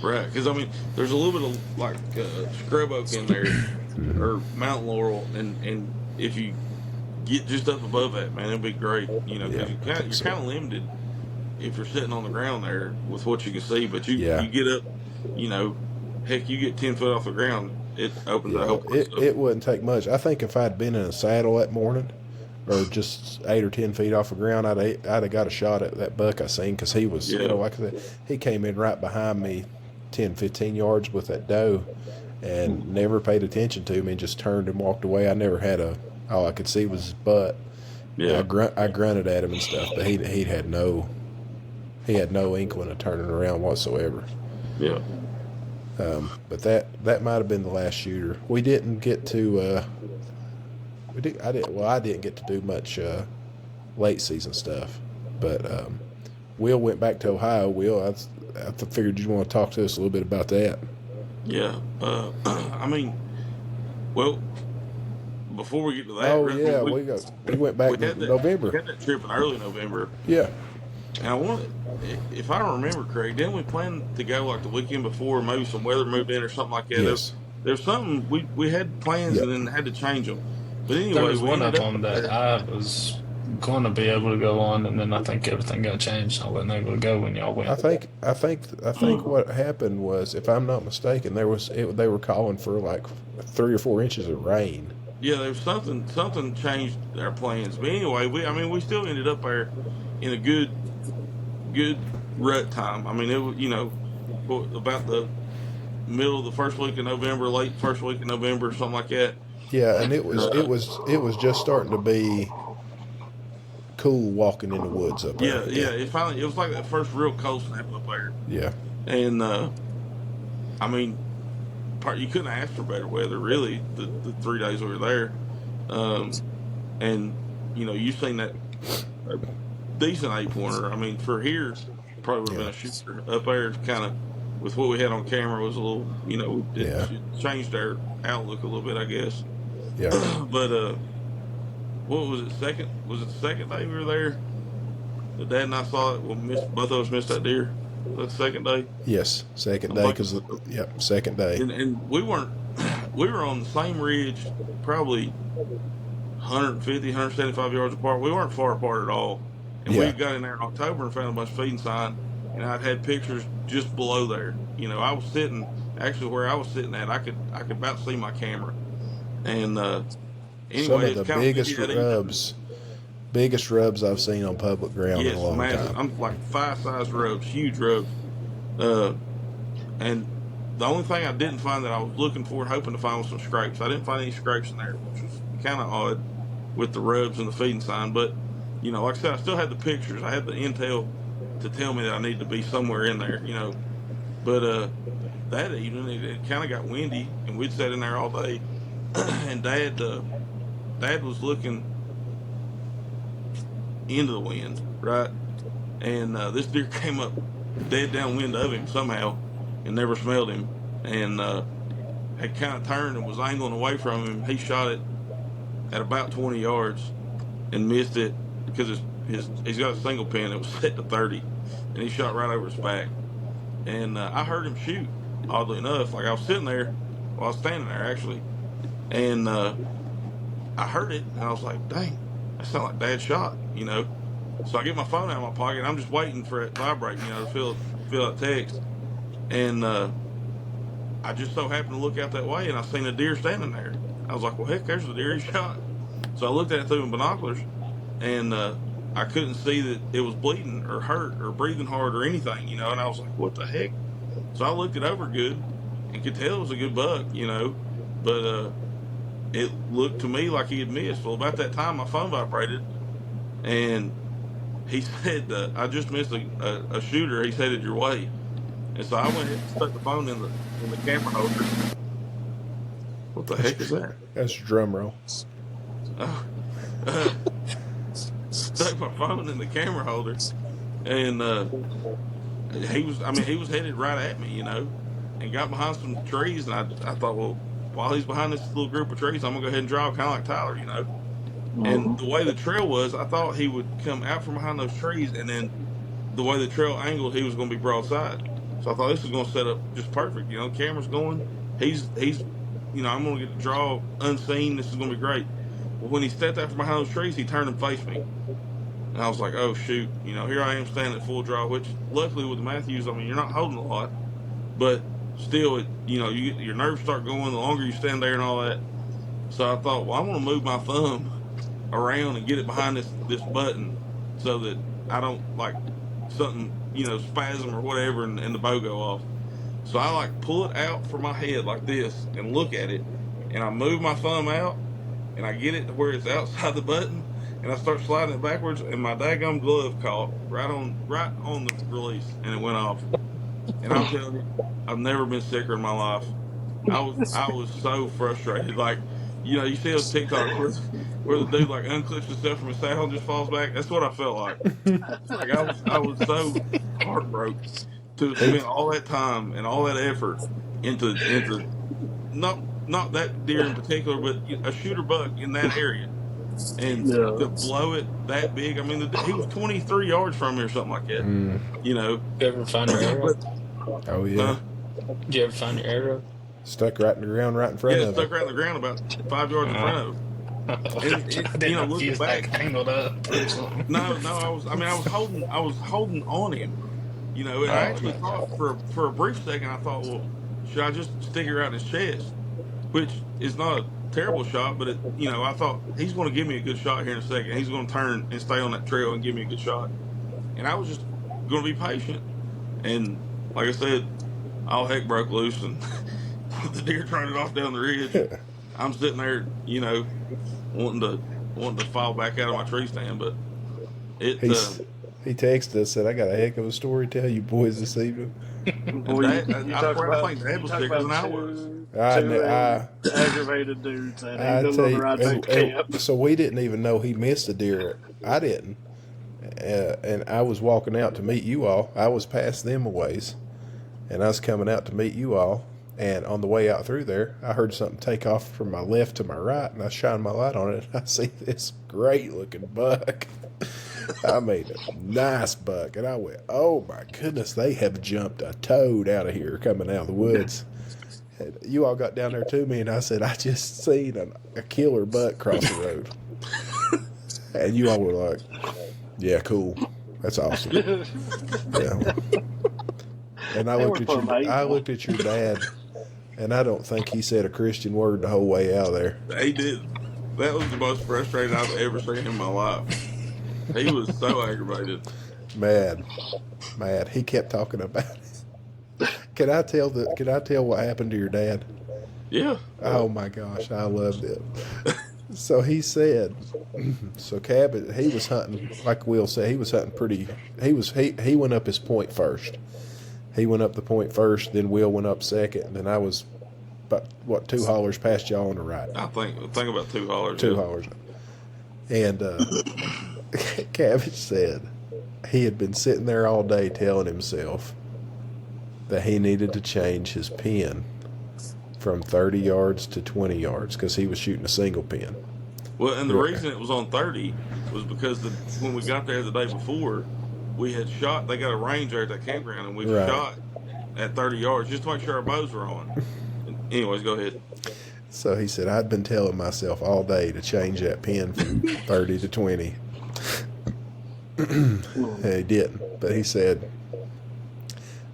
Right, because I mean, there's a little bit of like scrub oak in there, or mountain laurel, and if you get just up above that, man, it'd be great. You know, because
Yeah,
you're
so.
kind of limited if you're sitting on the ground there with what you can see. But you
Yeah.
you get up, you know, heck, you get 10 foot off the ground, it opens a whole bunch of
It wouldn't take much. I think if I'd been in a saddle that morning, or just 8 or 10 feet off the ground, I'd have got a shot at that buck I seen, because he was,
Yeah.
like I said, he came in right behind me 10, 15 yards with that doe, and never paid attention to me, and just turned and walked away. I never had all I could see was his butt.
Yeah.
I grunted at him and stuff, but he had no inkling of turning around whatsoever.
Yeah.
But that might have been the last shooter. We didn't get to. I didn't get to do much late season stuff, but Will went back to Ohio. Will, I figured you'd want to talk to us a little bit about that.
Yeah. I mean, well, before we get to that,
Oh yeah, we went back in November.
We had that trip in early November.
Yeah,
And I wanted, if I remember correct, didn't we plan to go like the weekend before? Maybe some weather moved in or something like that.
Yes.
There's something we had plans and then had to change them. But anyway,
There was
we
one of
ended up
them that
there.
I was going to be able to go on, and then I think everything got changed. I wasn't able to go when y'all went.
I think what happened was, if I'm not mistaken, they were calling for like 3 or 4 inches of rain.
Yeah, there was something changed our plans. But anyway, we still ended up there in a good rut time. I mean, it was, about the middle of the first week of November, late first week of November, something like that.
Yeah, and it was just starting to be cool walking in the woods up there.
Yeah. It was like that first real cold snap up there.
Yeah.
And I mean, you couldn't ask for better weather, really. The 3 days we were there, and you've seen that decent 8 pointer. I mean, for here, probably would have been
Yeah.
a shooter. Up there, kind of with what we had on camera was a little, it
Yeah.
changed our outlook a little bit, I guess.
Yeah.
But what was it? Was it the second day we were there? The dad and I saw it. Well, both of us missed that deer. The second day.
Yes. Second
I'm
day,
like,
because second day.
and we weren't. We were on the same ridge, probably 150, 175 yards apart. We weren't far apart at all. And we
Yeah.
got in there in October and found a bunch of feeding sign, and I'd had pictures just below there. I was sitting actually where I was sitting at. I could about see my camera. And
Some
anyway,
of the
it's kind of
biggest rubs I've seen on public ground in
yes,
a long
massive.
time.
I'm like 5-size rubs, huge rubs. And the only thing I didn't find that I was looking for and hoping to find was some scrapes. I didn't find any scrapes in there, which was kind of odd with the rubs and the feeding sign. But, like I said, I still had the pictures. I had the intel to tell me that I need to be somewhere in there, But that evening, it kind of got windy, and we'd sat in there all day. And Dad was looking into the wind, right? And this deer came up dead downwind of him somehow and never smelled him, and had kind of turned and was angling away from him. He shot it at about 20 yards and missed it because he's got a single pin that was set to 30, and he shot right over his back. And I heard him shoot, oddly enough. Like, I was sitting there, I was standing there actually, and I heard it, and I was like, dang, that sounded like Dad's shot, So I get my phone out of my pocket, and I'm just waiting for it to vibrate, to fill out text. And I just so happened to look out that way, and I seen a deer standing there. I was like, well, heck, there's the deer he shot. So I looked at it through my binoculars, and I couldn't see that it was bleeding or hurt or breathing hard or anything, and I was like, what the heck? So I looked it over good and could tell it was a good buck, but it looked to me like he had missed. Well, about that time, my phone vibrated, and he said, I just missed a shooter. He headed your way. And so I went ahead and stuck the phone in the camera holder. What the heck is that?
That's a drum roll.
Stuck my phone in the camera holder, and he was headed right at me, and got behind some trees, and I thought, well, while he's behind this little group of trees, I'm gonna go ahead and drive kind of like Tyler, And the way the trail was, I thought he would come out from behind those trees, and then the way the trail angled, he was gonna be broadside. So I thought this was gonna set up just perfect, camera's going. He's I'm gonna get to draw unseen. This is gonna be great. Well, when he stepped out from behind those trees, he turned and faced me. And I was like, oh, shoot. Here I am standing at full draw, which luckily with the Matthews, you're not holding a lot. But still, your nerves start going the longer you stand there and all that. So I thought, well, I'm going to move my thumb around and get it behind this button so that I don't, something, spasm or whatever and the bow go off. So I, pull it out from my head like this and look at it. And I move my thumb out and I get it to where it's outside the button. And I start sliding it backwards, and my daggum glove caught right on the release, and it went off. And I'm telling you, I've never been sicker in my life. I was so frustrated. You see those TikToks where the dude unclips himself from his saddle and just falls back. That's what I felt like. I was so heartbroken to have spent all that time and all that effort into not that deer in particular, but a shooter buck in that area. And to blow it that big, he was 23 yards from me or something like that.
You ever find your arrow?
Oh, yeah.
Did you ever find your arrow?
Stuck right in the ground right in front of him.
Yeah, stuck right in the ground about 5 yards in front of him. Looking back,
angled up.
No, I was holding on him, and I actually thought for a brief second, I thought, well, should I just stick it right in his chest? Which is not a terrible shot, but I thought he's going to give me a good shot here in a second. He's going to turn and stay on that trail and give me a good shot. And I was just going to be patient. And like I said, all heck broke loose, and the deer turned it off down the ridge. I'm sitting there, wanting to fall back out of my tree stand, but
he He texted us, said, I got a heck of a story to tell you boys this evening.
Boy,
I think Dad was thicker than I was.
I
aggravated dudes that ain't
I
gonna
tell
know the
you,
ride back to camp.
so we didn't even know he missed a deer. I didn't. And I was walking out to meet you all. I was past them a ways, and I was coming out to meet you all. And on the way out through there, I heard something take off from my left to my right, and I shined my light on it, and I see this great-looking buck. I mean, a nice buck. And I went, oh, my goodness, they have jumped a toad out of here coming out of the woods. And you all got down there to me, and I said, I just seen a killer buck cross the road. And you all were like, yeah, cool. That's awesome. Yeah. And I looked at your dad, and I don't think he said a Christian word the whole way out of there.
He did. That was the most frustrated I've ever seen in my life. He was so aggravated.
Mad. He kept talking about it. Can I tell what happened to your dad?
Yeah.
Oh my gosh, I loved it. So he said, so Cabot, he was hunting, like Will said, he was hunting pretty. He went up his point first. He went up the point first, then Will went up second, and then I was about 2 hollers past y'all on the right.
I think about 2 hollers.
2 hollers. And Cabbage said he had been sitting there all day telling himself that he needed to change his pin from 30 yards to 20 yards because he was shooting a single pin.
Well, and the reason it was on 30 was because when we got there the day before, we had shot. They got a range there at that campground, and we shot at 30 yards just to make sure our bows were on. Anyways, go ahead.
So he said, I'd been telling myself all day to change that pin from 30 to 20. And he didn't. But he said,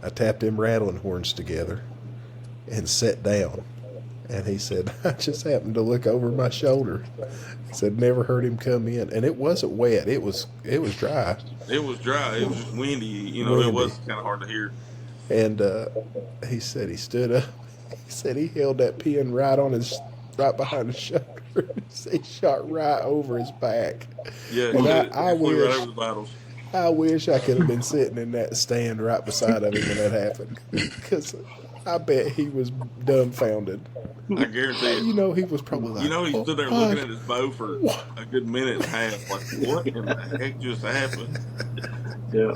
I tapped them rattling horns together and sat down. And he said, I just happened to look over my shoulder. He said, never heard him come in. And it wasn't wet. It was dry.
It was dry. It was just windy. You know, It was kind of hard to hear.
And he said he stood up. He said he held that pin right behind his shoulder. He shot right over his back.
Yeah,
and I wish,
right over the battles.
I wish I could have been sitting in that stand right beside of him when that happened. Because I bet he was dumbfounded.
I guarantee it.
You know, he was probably like,
he stood there looking at his bow for a good minute and a half. Like, what in the heck just happened?
Yeah.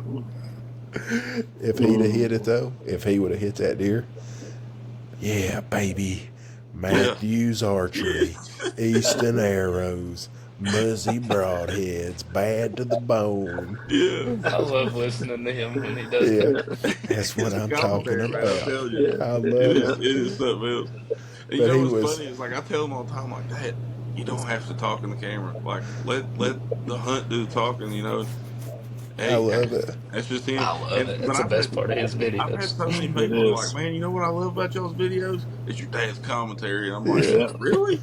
If he'd have hit it, though, if he would have hit that deer, yeah, baby. Matthews Archery, Easton Arrows, Muzzy Broadheads, bad to the bone.
Yeah.
I love listening to him when he does that.
That's what I'm talking about. I love
it. It is something else. And you know what's funny? It's like I tell him all the time, like, Dad, you don't have to talk in the camera. Like, let the hunt do the talking, you know. Hey,
I love it.
That's just him.
I love it. It's the best part of his videos.
I've had so many people like, man, you know what I love about y'all's videos? It's your dad's commentary. And I'm like, really?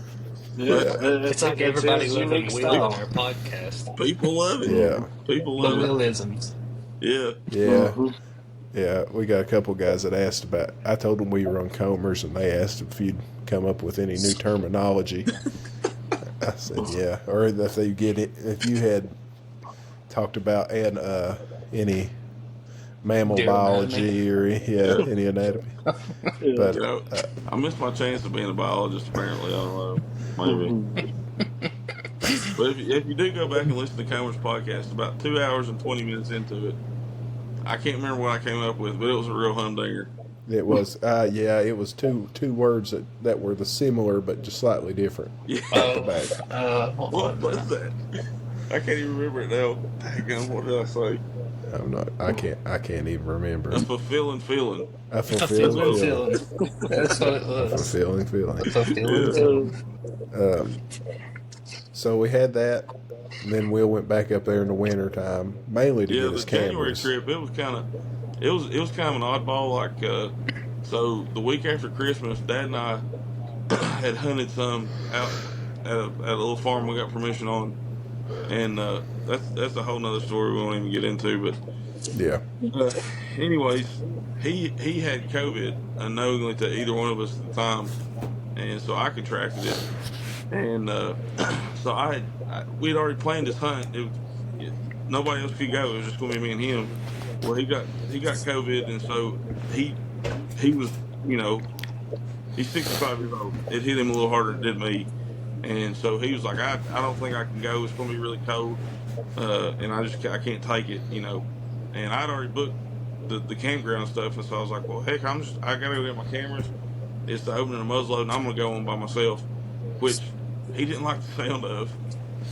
Yeah.
It's like everybody loving Will
style
on our podcast.
People love it.
Yeah.
People
The
love it.
Willisms.
Yeah.
Yeah. Yeah, we got a couple guys that asked about. I told them we were on Comers, and they asked if you'd come up with any new terminology. I said, yeah, or if they get it, if you had talked about any mammal biology or any anatomy. But
you know, I missed my chance of being a biologist. Apparently, I don't know, maybe. But if you do go back and listen to Comer's podcast, about 2 hours and 20 minutes into it, I can't remember what I came up with, but it was a real humdinger.
It was, it was two words that were the similar but just slightly different.
Yeah.
What
was that? I can't even remember it now. Dang on, what did I say?
I can't even remember.
A fulfilling feeling.
A fulfilling feeling.
That's what it was.
A fulfilling feeling.
A fulfilling feeling.
So we had that, and then Will went back up there in the winter time, mainly to get his
January
cameras.
trip. It was kind of an oddball. Like, so the week after Christmas, Dad and I had hunted some out at a little farm we got permission on, and that's a whole nother story we won't even get into. But
yeah.
Anyways, he had COVID unknowingly to either one of us at the time, and so I contracted it. And so we had already planned this hunt. nobody else could go. It was just going to be me and him. Well, he got COVID, and so he was, you know, he's 65 years old. It hit him a little harder than it did me, and so he was like, I don't think I can go. It's going to be really cold, and I can't take it, you know. And I'd already booked the campground stuff, and so I was like, well, heck, I gotta go get my cameras. It's the opening of muzzleload, and I'm gonna go on by myself, which he didn't like the sound of.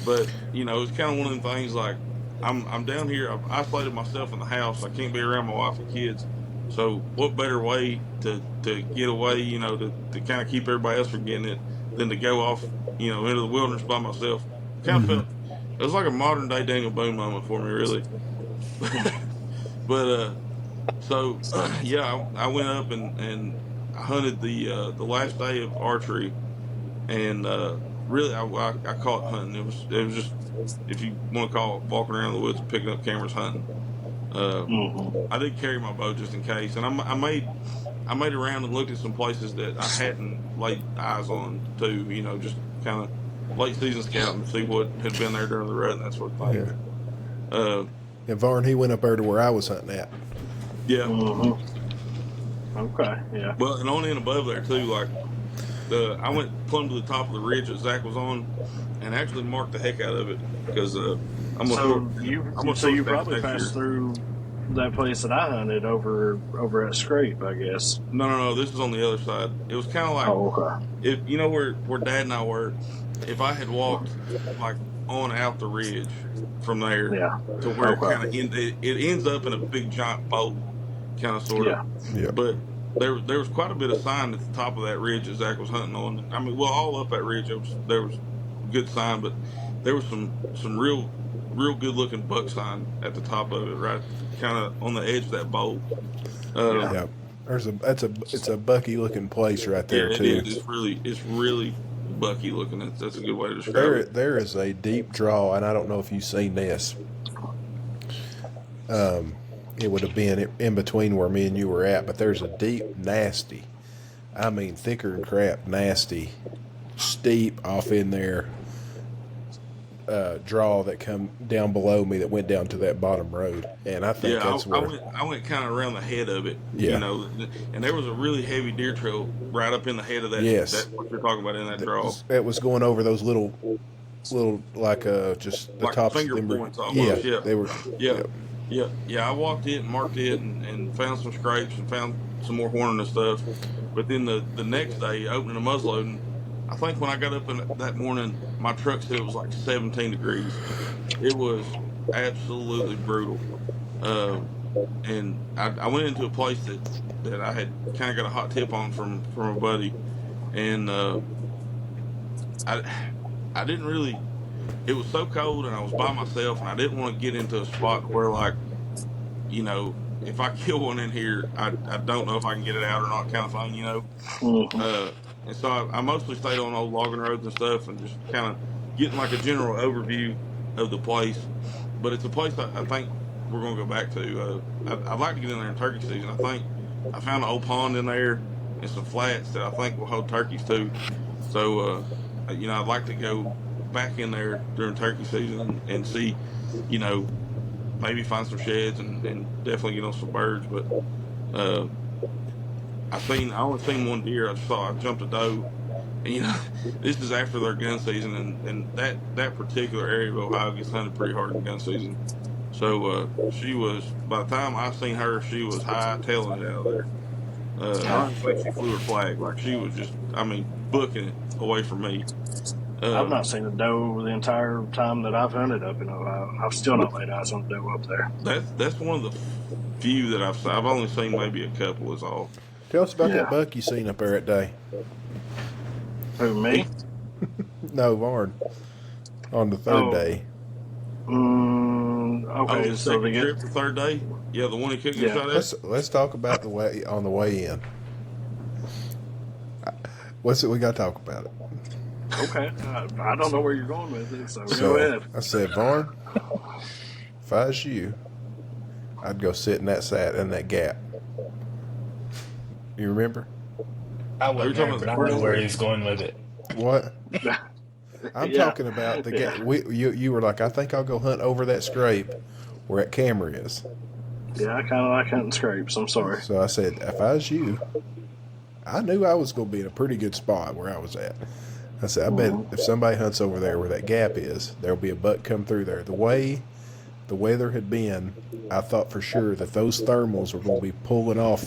But you know, it's kind of one of them things. Like I'm down here, I've isolated myself in the house. I can't be around my wife and kids. So what better way to get away, you know, to kind of keep everybody else from getting it than to go off, you know, into the wilderness by myself. Kind of felt it was like a modern day Daniel Boone moment for me, really. But so yeah, I went up and I hunted the last day of archery, and really I call it hunting. It was just, if you want to call it walking around the woods, picking up cameras, hunting. I did carry my bow just in case, and I made around and looked at some places that I hadn't laid eyes on too. You know, just kind of late season scouting to see what had been there during the rut and that sort of thing.
Yeah. And Varn, he went up there to where I was hunting at.
Yeah.
Okay. Yeah.
Well, and on and above there too, like I went plumb to the top of the ridge that Zach was on, and actually marked the heck out of it because
you probably passed through that place that I hunted over at Scrape, I guess.
No. This is on the other side. It was kind of like if you know where Dad and I were. If I had walked like on out the ridge from there to where it kind of it ends up in a big giant bowl, kind of sort of.
Yeah.
But there was quite a bit of sign at the top of that ridge that Zach was hunting on. I mean, well, all up that ridge there was good sign, but there was some real good looking buck sign at the top of it, right, kind of on the edge of that bowl.
Yeah. It's a bucky looking place right there too.
It's really bucky looking. That's a good way to describe it.
There is a deep draw, and I don't know if you've seen this. It would have been in between where me and you were at, but there's a deep, nasty, I mean thicker than crap, nasty, steep off in there draw that come down below me that went down to that bottom road, and I think that's where
I went kind of around the head of it,
you
know, and there was a really heavy deer trail right up in the head of that.
Yes,
that what you're talking about in that draw.
It was going over those little like just the
like
tops
finger
of them.
points almost. Yeah,
they were.
Yeah. I walked it and marked it and found some scrapes and found some more horning and stuff. But then the next day, opening the muzzleloading, I think when I got up that morning, my truck said it was like 17 degrees. It was absolutely brutal. And I went into a place that I had kind of got a hot tip on from a buddy, and I didn't really. It was so cold, and I was by myself, and I didn't want to get into a spot where, like, you know, if I kill one in here, I don't know if I can get it out or not, kind of thing, you know. And so I mostly stayed on old logging roads and stuff, and just kind of getting like a general overview of the place. But it's a place I think we're going to go back to. I'd like to get in there in turkey season. I think I found an old pond in there and some flats that I think will hold turkeys too. So, you know, I'd like to go back in there during turkey season and see, you know, maybe find some sheds and definitely get on some birds. But I only seen one deer. I jumped a doe, and you know, this is after their gun season, and that particular area of Ohio gets hunted pretty hard in gun season. So she was, by the time I seen her, she was high-tailing it out of there. I don't think she flew her flag. Like, she was just, I mean, booking it away from me.
I've not seen a doe the entire time that I've hunted up in Ohio. I've still not laid eyes on a doe up there.
That's one of the few that I've seen. I've only seen maybe a couple is all.
Tell us about that buck you seen up there at day.
Who, me?
No, Varn. On the third day.
Okay,
the
so
second trip, the third day? Yeah, the one he couldn't get shot at?
Let's talk about the way on the way in. What's it we got to talk about it?
Okay, I don't know where you're going with it, so go ahead.
I said, Varn, if I was you, I'd go sit in that gap. You remember?
I wouldn't know, but I know where he's going with it.
What? I'm
Yeah.
talking about the
Yeah.
You were like, I think I'll go hunt over that scrape where that camera is.
Yeah, I kind of like hunting scrapes. I'm sorry.
So I said, if I was you, I knew I was going to be in a pretty good spot where I was at. I said, I bet if somebody hunts over there where that gap is, there'll be a buck come through there. The way the weather had been, I thought for sure that those thermals were going to be pulling off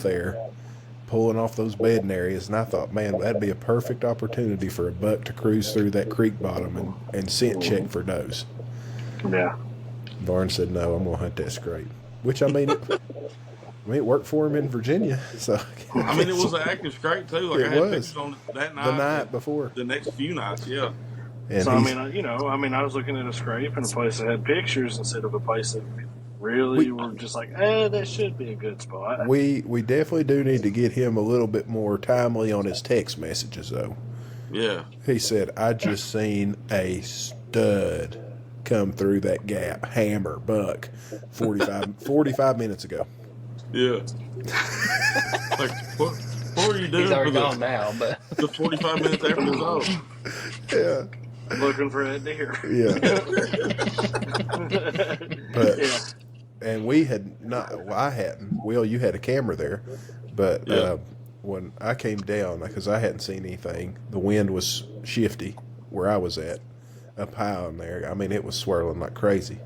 those bedding areas, and I thought, man, that'd be a perfect opportunity for a buck to cruise through that creek bottom and scent check for does.
Yeah.
Varn said, no, I'm going to hunt that scrape. Which, it worked for him in Virginia. So
I mean, it was an active scrape too. Like
It
I had
was.
pictures on that night,
the night before.
the next few nights. Yeah,
And
So I mean, I was looking at a scrape and a place that had pictures instead of a place that really were just like, that should be a good spot.
we definitely do need to get him a little bit more timely on his text messages, though.
yeah.
He said, I just seen a stud come through that gap, hammer, buck, 45 minutes ago.
Yeah. Like, what were you doing
He's
for
already gone now, but
the 45 minutes after it's over?
Yeah.
Looking for that deer.
Yeah. But,
Yeah.
and we had not, well, I hadn't. Will, you had a camera there. But
Yeah.
when I came down, because I hadn't seen anything, the wind was shifty where I was at, up high on there. I mean, it was swirling like crazy.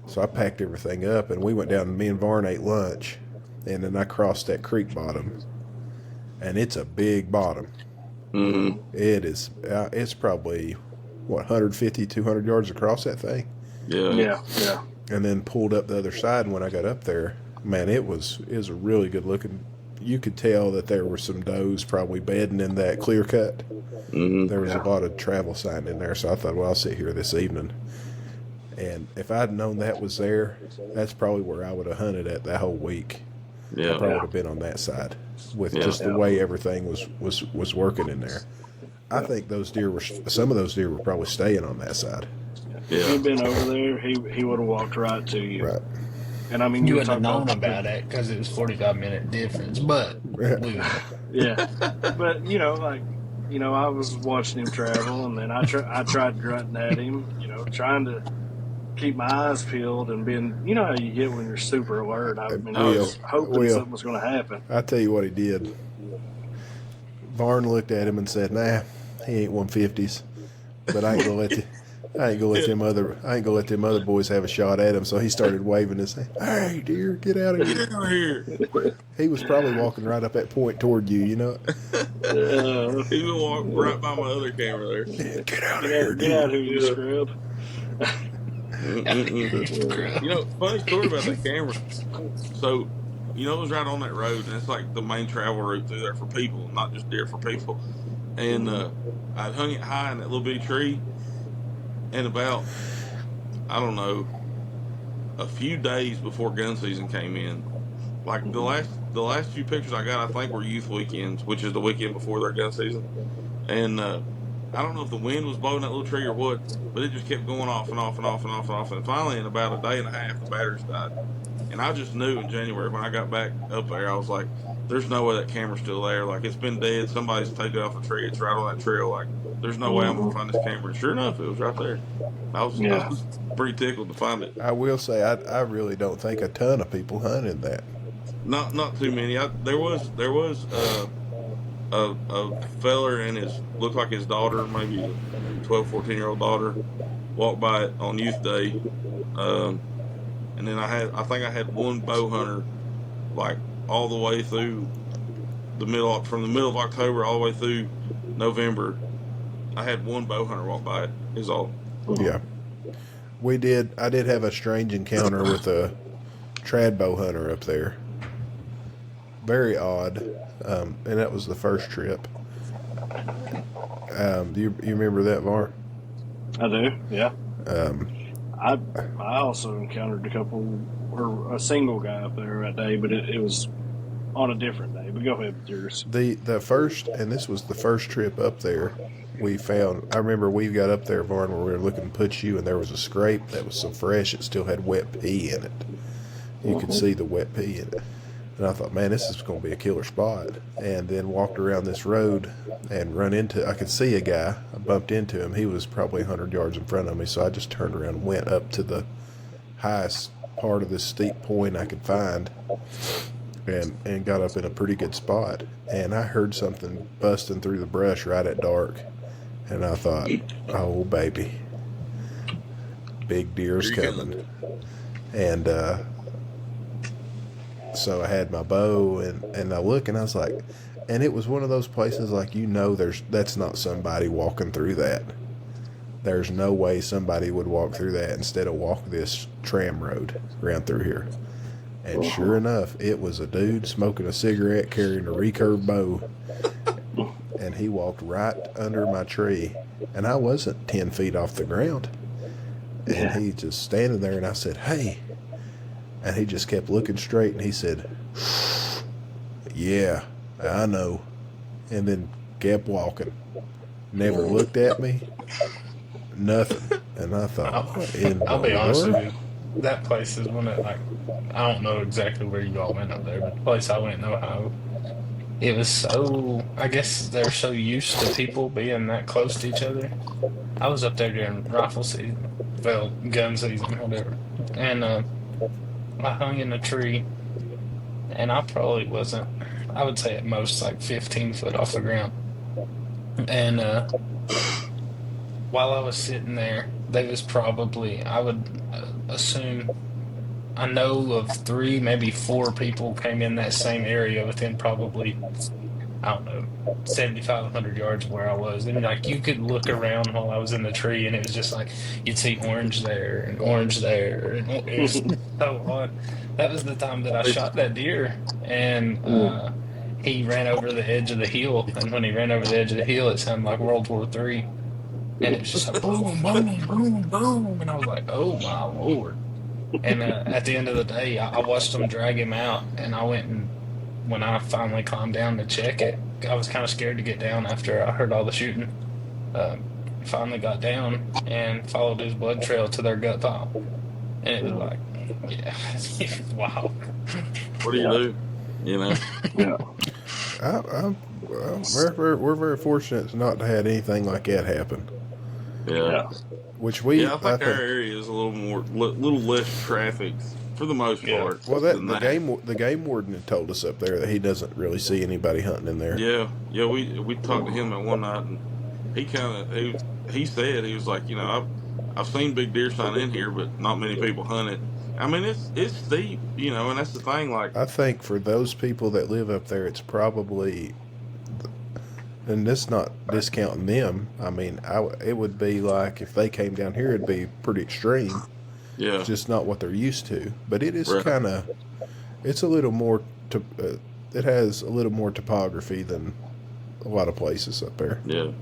So I packed everything up, and we went down, and me and Varn ate lunch, and then I crossed that creek bottom, and it's a big bottom.
Mm-hmm.
It is. It's probably, 150, 200 yards across that thing.
Yeah.
Yeah. Yeah.
And then pulled up the other side, and when I got up there, man, it was a really good looking. You could tell that there were some does probably bedding in that clear cut.
Mm-hmm.
There was a lot of travel sign in there, so I thought, well, I'll sit here this evening. And if I'd known that was there, that's probably where I would have hunted at that whole week. I
Yeah.
probably would have been on that side with
Yeah.
just the way everything was working in there. I think some of those deer were probably staying on that side.
If
Yeah.
he'd been over there, he would have walked right to you.
Right.
And I mean,
you
were
wouldn't have
talking
known about it because it was 45-minute difference. But we
Yeah, but I was watching him travel, and then I tried grunting at him, trying to keep my eyes peeled and being, how you get when you're super alert. I mean, I was hoping something was going to happen.
I tell you what he did. Varn looked at him and said, "Nah, he ain't 150s, but I ain't gonna let them other boys have a shot at him." So he started waving his hand. "Hey, dear, get out of here!"
Get out here.
He was probably walking right up that point toward you.
He would walk right by my other camera there.
Yeah, get out of here,
Get out of here, you scrub.
Funny story about that camera. So, it was right on that road, and it's like the main travel route through there for people, not just deer, for people. And I hung it high in that little bitty tree, and about, I don't know, a few days before gun season came in, like the last few pictures I got, I think were youth weekends, which is the weekend before their gun season. And I don't know if the wind was blowing that little tree or what, but it just kept going off and off and off and off and off. And finally, in about a day and a half, the batteries died. And I just knew in January when I got back up there, I was like, there's no way that camera's still there. Like, it's been dead. Somebody's taken it off the tree. It's right on that trail. Like, there's no way I'm going to find this camera. And sure enough, it was right there. I was pretty tickled to find it.
I will say, I really don't think a ton of people hunted that.
Not too many. There was a feller and looked like his daughter, maybe a 12, 14-year-old daughter, walked by it on youth day. And then I think I had one bow hunter, like all the way through from the middle of October all the way through November. I had one bow hunter walk by it. Is all.
Yeah, I did have a strange encounter with a trad bow hunter up there. Very odd, and that was the first trip. Do you remember that, Var?
I do, yeah. I also encountered a single guy up there that day, but it was on a different day. But go ahead with yours.
The first, and this was the first trip up there, we found. I remember we got up there, Varn, where we were looking to put you, and there was a scrape that was so fresh it still had wet pee in it. You could see the wet pee in it. And I thought, man, this is going to be a killer spot. And then walked around this road and I could see a guy. I bumped into him. He was probably 100 yards in front of me. So I just turned around and went up to the highest part of this steep point I could find and got up in a pretty good spot. And I heard something busting through the brush right at dark. And I thought, oh, baby, big deer's coming. And so I had my bow and I look and I was like, and it was one of those places like, that's not somebody walking through that. There's no way somebody would walk through that instead of walk this tram road around through here. And sure enough, it was a dude smoking a cigarette carrying a recurve bow. And he walked right under my tree. And I wasn't 10 feet off the ground. And he just standing there and I said, hey. And he just kept looking straight and he said, yeah, I know. And then kept walking. Never looked at me. Nothing. And I thought,
I'll be honest with you. That place is one that, like, I don't know exactly where you all went up there, but the place I went in Ohio, it was so, I guess they're so used to people being that close to each other. I was up there during rifle season, well, gun season, whatever. And I hung in a tree, and I probably wasn't, I would say at most like 15 foot off the ground. And while I was sitting there, they was probably, I would assume, I know of 3, maybe 4 people came in that same area within probably, I don't know, 7,500 yards of where I was. And like you could look around while I was in the tree and it was just like you'd see orange there and orange there. And it was so odd. That was the time that I shot that deer and he ran over the edge of the hill. And when he ran over the edge of the hill, it sounded like World War III. And it was just like boom, boom, boom, boom. And I was like, oh my Lord. And at the end of the day, I watched them drag him out, and I went and when I finally climbed down to check it, I was kind of scared to get down after I heard all the shooting. Finally got down and followed his blood trail to their gut pile, and it was like, yeah, wow.
What do you do? You know?
Yeah.
we're very fortunate not to have anything like that happen.
Yeah.
Which
I think our area is a little less trafficked for the most part.
Well, the game warden had told us up there that he doesn't really see anybody hunting in there.
Yeah. We talked to him that one night, and he said he was like, you know, I've seen big deer sign in here, but not many people hunt it. I mean, it's steep, you know, and that's the thing. Like,
I think for those people that live up there, it's probably. And this not discounting them. I mean, it would be like if they came down here, it'd be pretty extreme.
Yeah.
It's just not what they're used to. But it is
Right.
kind of, it's a little more, it has a little more topography than a lot of places up there.
Yeah.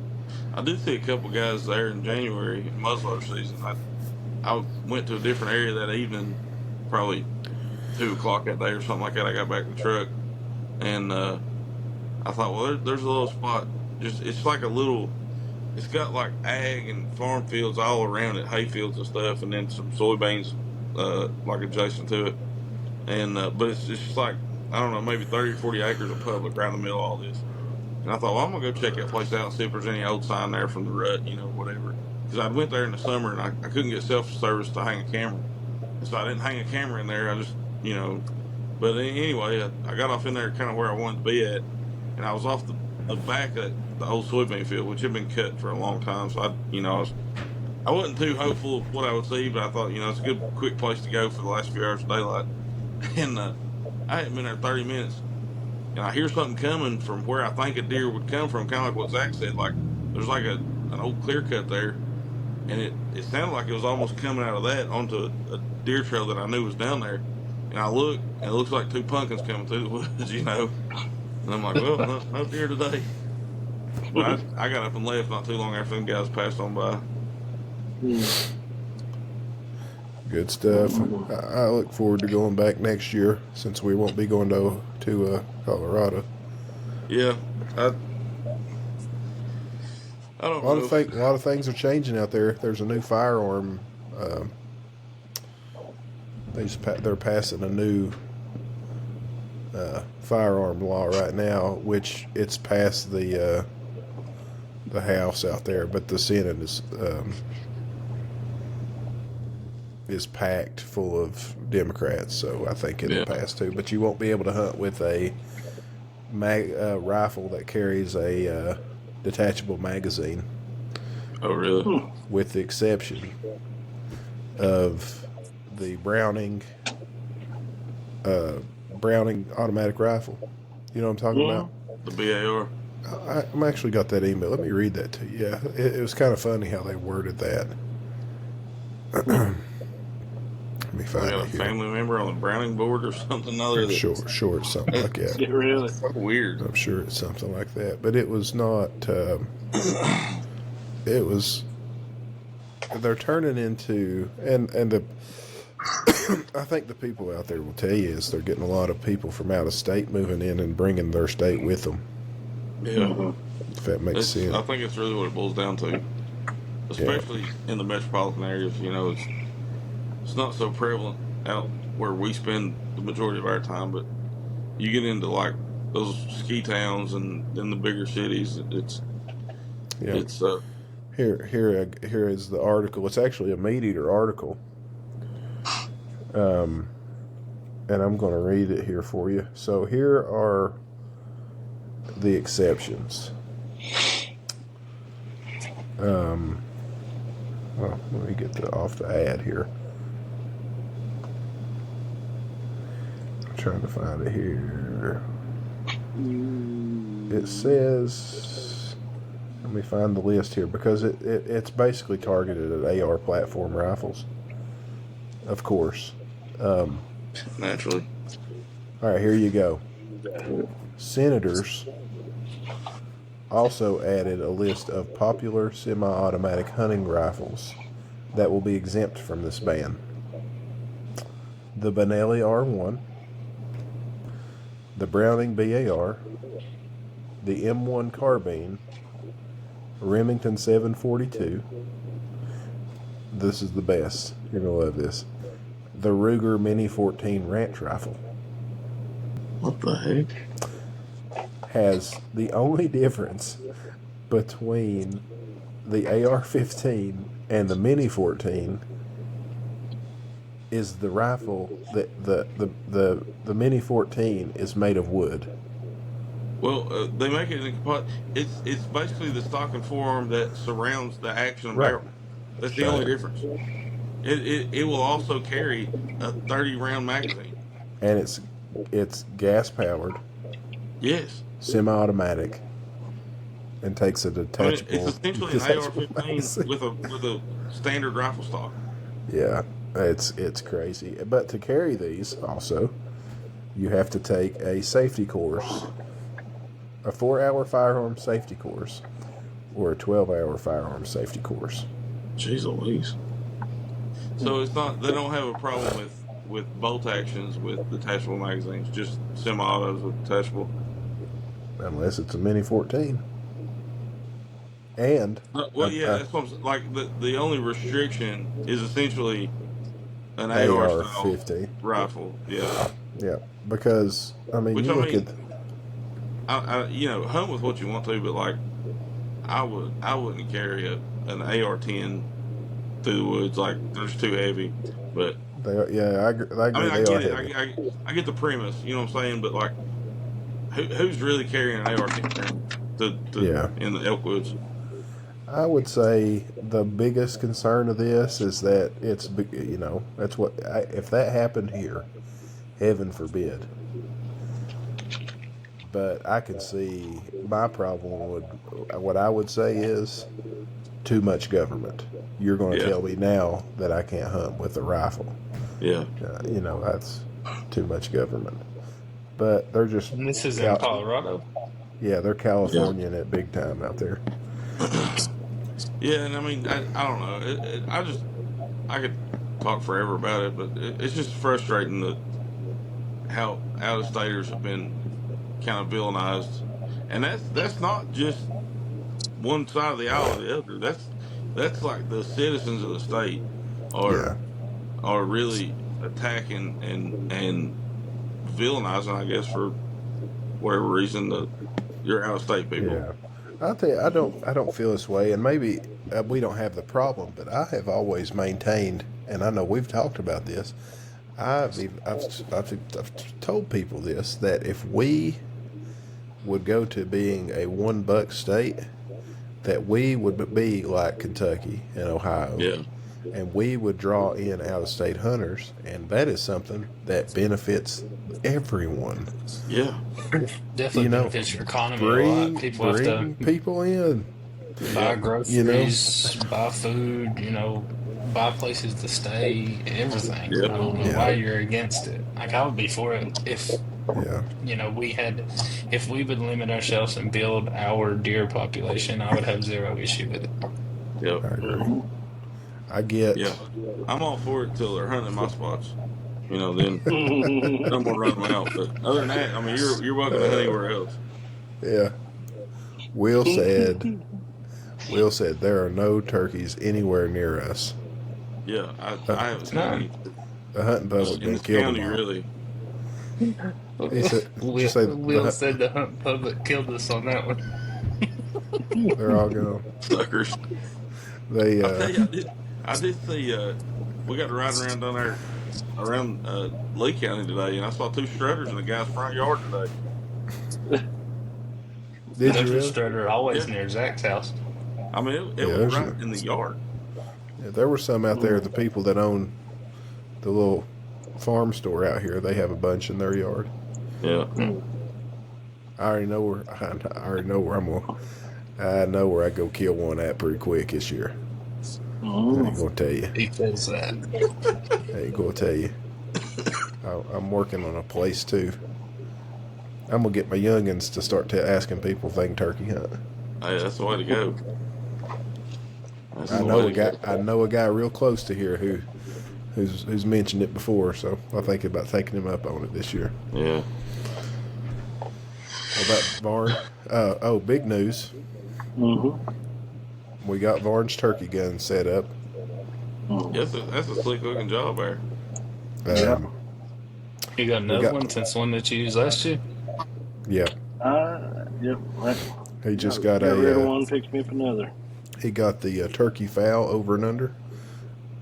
I did see a couple guys there in January, muzzleloader season. I went to a different area that evening, probably 2 o'clock that day or something like that. I got back in the truck, and I thought, well, there's a little spot. It's like it's got like ag and farm fields all around it, hay fields and stuff, and then some soybeans, like adjacent to it. And, but it's just like, I don't know, maybe 30 or 40 acres of public right in the middle of all this. And I thought, well, I'm going to go check that place out and see if there's any old sign there from the rut, you know, whatever. Because I went there in the summer and I couldn't get self-service to hang a camera. And so I didn't hang a camera in there. I just, you know, but anyway, I got off in there kind of where I wanted to be at. And I was off the back of the old soybean field, which had been cut for a long time. So I wasn't too hopeful of what I would see, but I thought, you know, it's a good, quick place to go for the last few hours of daylight. And I hadn't been there 30 minutes, and I hear something coming from where I think a deer would come from, kind of like what Zach said. Like there's like an old clear cut there, and it sounded like it was almost coming out of that onto a deer trail that I knew was down there. And I look, and it looks like 2 pumpkins coming through the woods, you know. And I'm like, well, no deer today. But I got up and left not too long after them guys passed on by.
Good stuff. I look forward to going back next year since we won't be going to Colorado.
Yeah, I don't know.
A lot of things are changing out there. There's a new firearm. They're passing a new firearm law right now, which it's passed the House out there, but the Senate is packed full of Democrats, so I think it'll
Yeah.
pass too. But you won't be able to hunt with a rifle that carries a detachable magazine,
Oh, really?
with the exception of the Browning automatic rifle. You know what I'm talking about?
The BAR.
I'm actually got that email. Let me read that to you. Yeah, it was kind of funny how they worded that. Let me
We
find
got a
it here.
family member on the Browning board or something other.
I'm sure it's something like that.
Yeah, really.
Weird.
I'm sure it's something like that. But it was not. It was. They're turning into and the. I think the people out there will tell you is they're getting a lot of people from out of state moving in and bringing their state with them.
Yeah.
If that makes sense.
I think it's really what it boils down to, especially in the metropolitan areas. You know, it's not so prevalent out where we spend the majority of our time, but you get into like those ski towns and in the bigger cities, it's
Here is the article. It's actually a Meat Eater article. And I'm going to read it here for you. So here are the exceptions. Well, let me get off the ad here. I'm trying to find it here. It says, let me find the list here, because it's basically targeted at AR platform rifles, of course.
naturally.
All right, here you go. Senators also added a list of popular semi-automatic hunting rifles that will be exempt from this ban. The Benelli R1, the Browning BAR, the M1 carbine, Remington 742. This is the best. You're going to love this. The Ruger Mini 14 ranch rifle.
What the heck?
Has the only difference between the AR-15 and the Mini 14 is the rifle that the Mini 14 is made of wood.
Well, they make it in it's basically the stock and forearm that surrounds the action
Right.
barrel. That's the only difference. It will also carry a 30-round magazine.
And it's gas powered,
Yes.
semi-automatic, and takes a
I mean,
detachable.
it's essentially an AR-15 with a standard rifle stock.
Yeah, it's crazy. But to carry these, also, you have to take a safety course, a 4-hour firearm safety course, or a 12-hour firearm safety course.
Jeez Louise. So it's not, they don't have a problem with bolt actions with detachable magazines, just semi-autos with detachable.
Unless it's a Mini 14. And
Well, yeah, that's what I'm saying. Like the only restriction is essentially an
AR-15
rifle. Yeah.
Yeah, because I mean,
Which
you
I
look
mean,
at
hunt with what you want to, but like, I wouldn't carry an AR-10 through the woods. Like, they're just too heavy. But
I agree.
I mean, I
They are
get
heavy.
it. I get the premise. You know what I'm saying? But like, who's really carrying an AR-10 in the elk woods?
I would say the biggest concern of this is that it's, that's what, if that happened here, heaven forbid. But I can see my problem what I would say is too much government. You're going to tell me now that I can't hunt with a rifle.
Yeah.
That's too much government. But they're just.
And this is in Colorado?
Yeah, they're Californian it big time out there.
Yeah, and I mean, I don't know. I could talk forever about it, but it's just frustrating that how out-of-staters have been kind of villainized, and that's not just one side of the aisle or the other. That's like the citizens of the state are really attacking and villainizing, I guess, for whatever reason, your out of state people.
Yeah, I don't feel this way, and maybe we don't have the problem, but I have always maintained, and I know we've talked about this. I've told people this, that if we would go to being a $1 state, that we would be like Kentucky and Ohio.
Yeah.
And we would draw in out-of-state hunters, and that is something that benefits everyone.
Yeah.
Definitely benefits your economy a lot. People have to
people in,
buy groceries, buy food, buy places to stay, everything.
Yeah.
I don't know why you're against it. Like, I would be for it if if we would limit ourselves and build our deer population, I would have zero issue with it.
Yep.
I agree. I get.
Yeah. I'm all for it till they're hunting my spots. Then I'm gonna run them out. But other than that, I mean, you're welcome to hunt anywhere else.
Yeah. Will said there are no turkeys anywhere near us.
Yeah, I haven't seen any.
The hunting public
In
been
this
killed
county,
them all.
really.
He said,
Will said the hunt public killed us on that one.
they're all gone.
Suckers.
They
I'll tell you, I did see, we got to ride around down there around Lee County today, and I saw 2 strutters in the guy's front yard today.
did
There's
you
a
really?
strutter always near Zach's house.
I mean, it
Yeah,
was right in the yard.
Yeah, there were some out there. The people that own the little farm store out here, they have a bunch in their yard.
Yeah.
I already know where I'm going. I know where I go kill one at pretty quick this year. I ain't gonna tell you.
He feels that.
I ain't gonna tell you. I'm working on a place too. I'm gonna get my youngins to start asking people if they can turkey hunt.
Hey, that's the way to go.
I know a guy real close to here who's mentioned it before, so I think about taking him up on it this year.
Yeah.
What about Varn? Big news. We got Varn's turkey gun set up.
Yes, that's a slick looking job there.
You got another one since the one that you used last year?
Yeah.
Yep.
He just got
rid of one, picked me up another.
He got the turkey fowl over and under.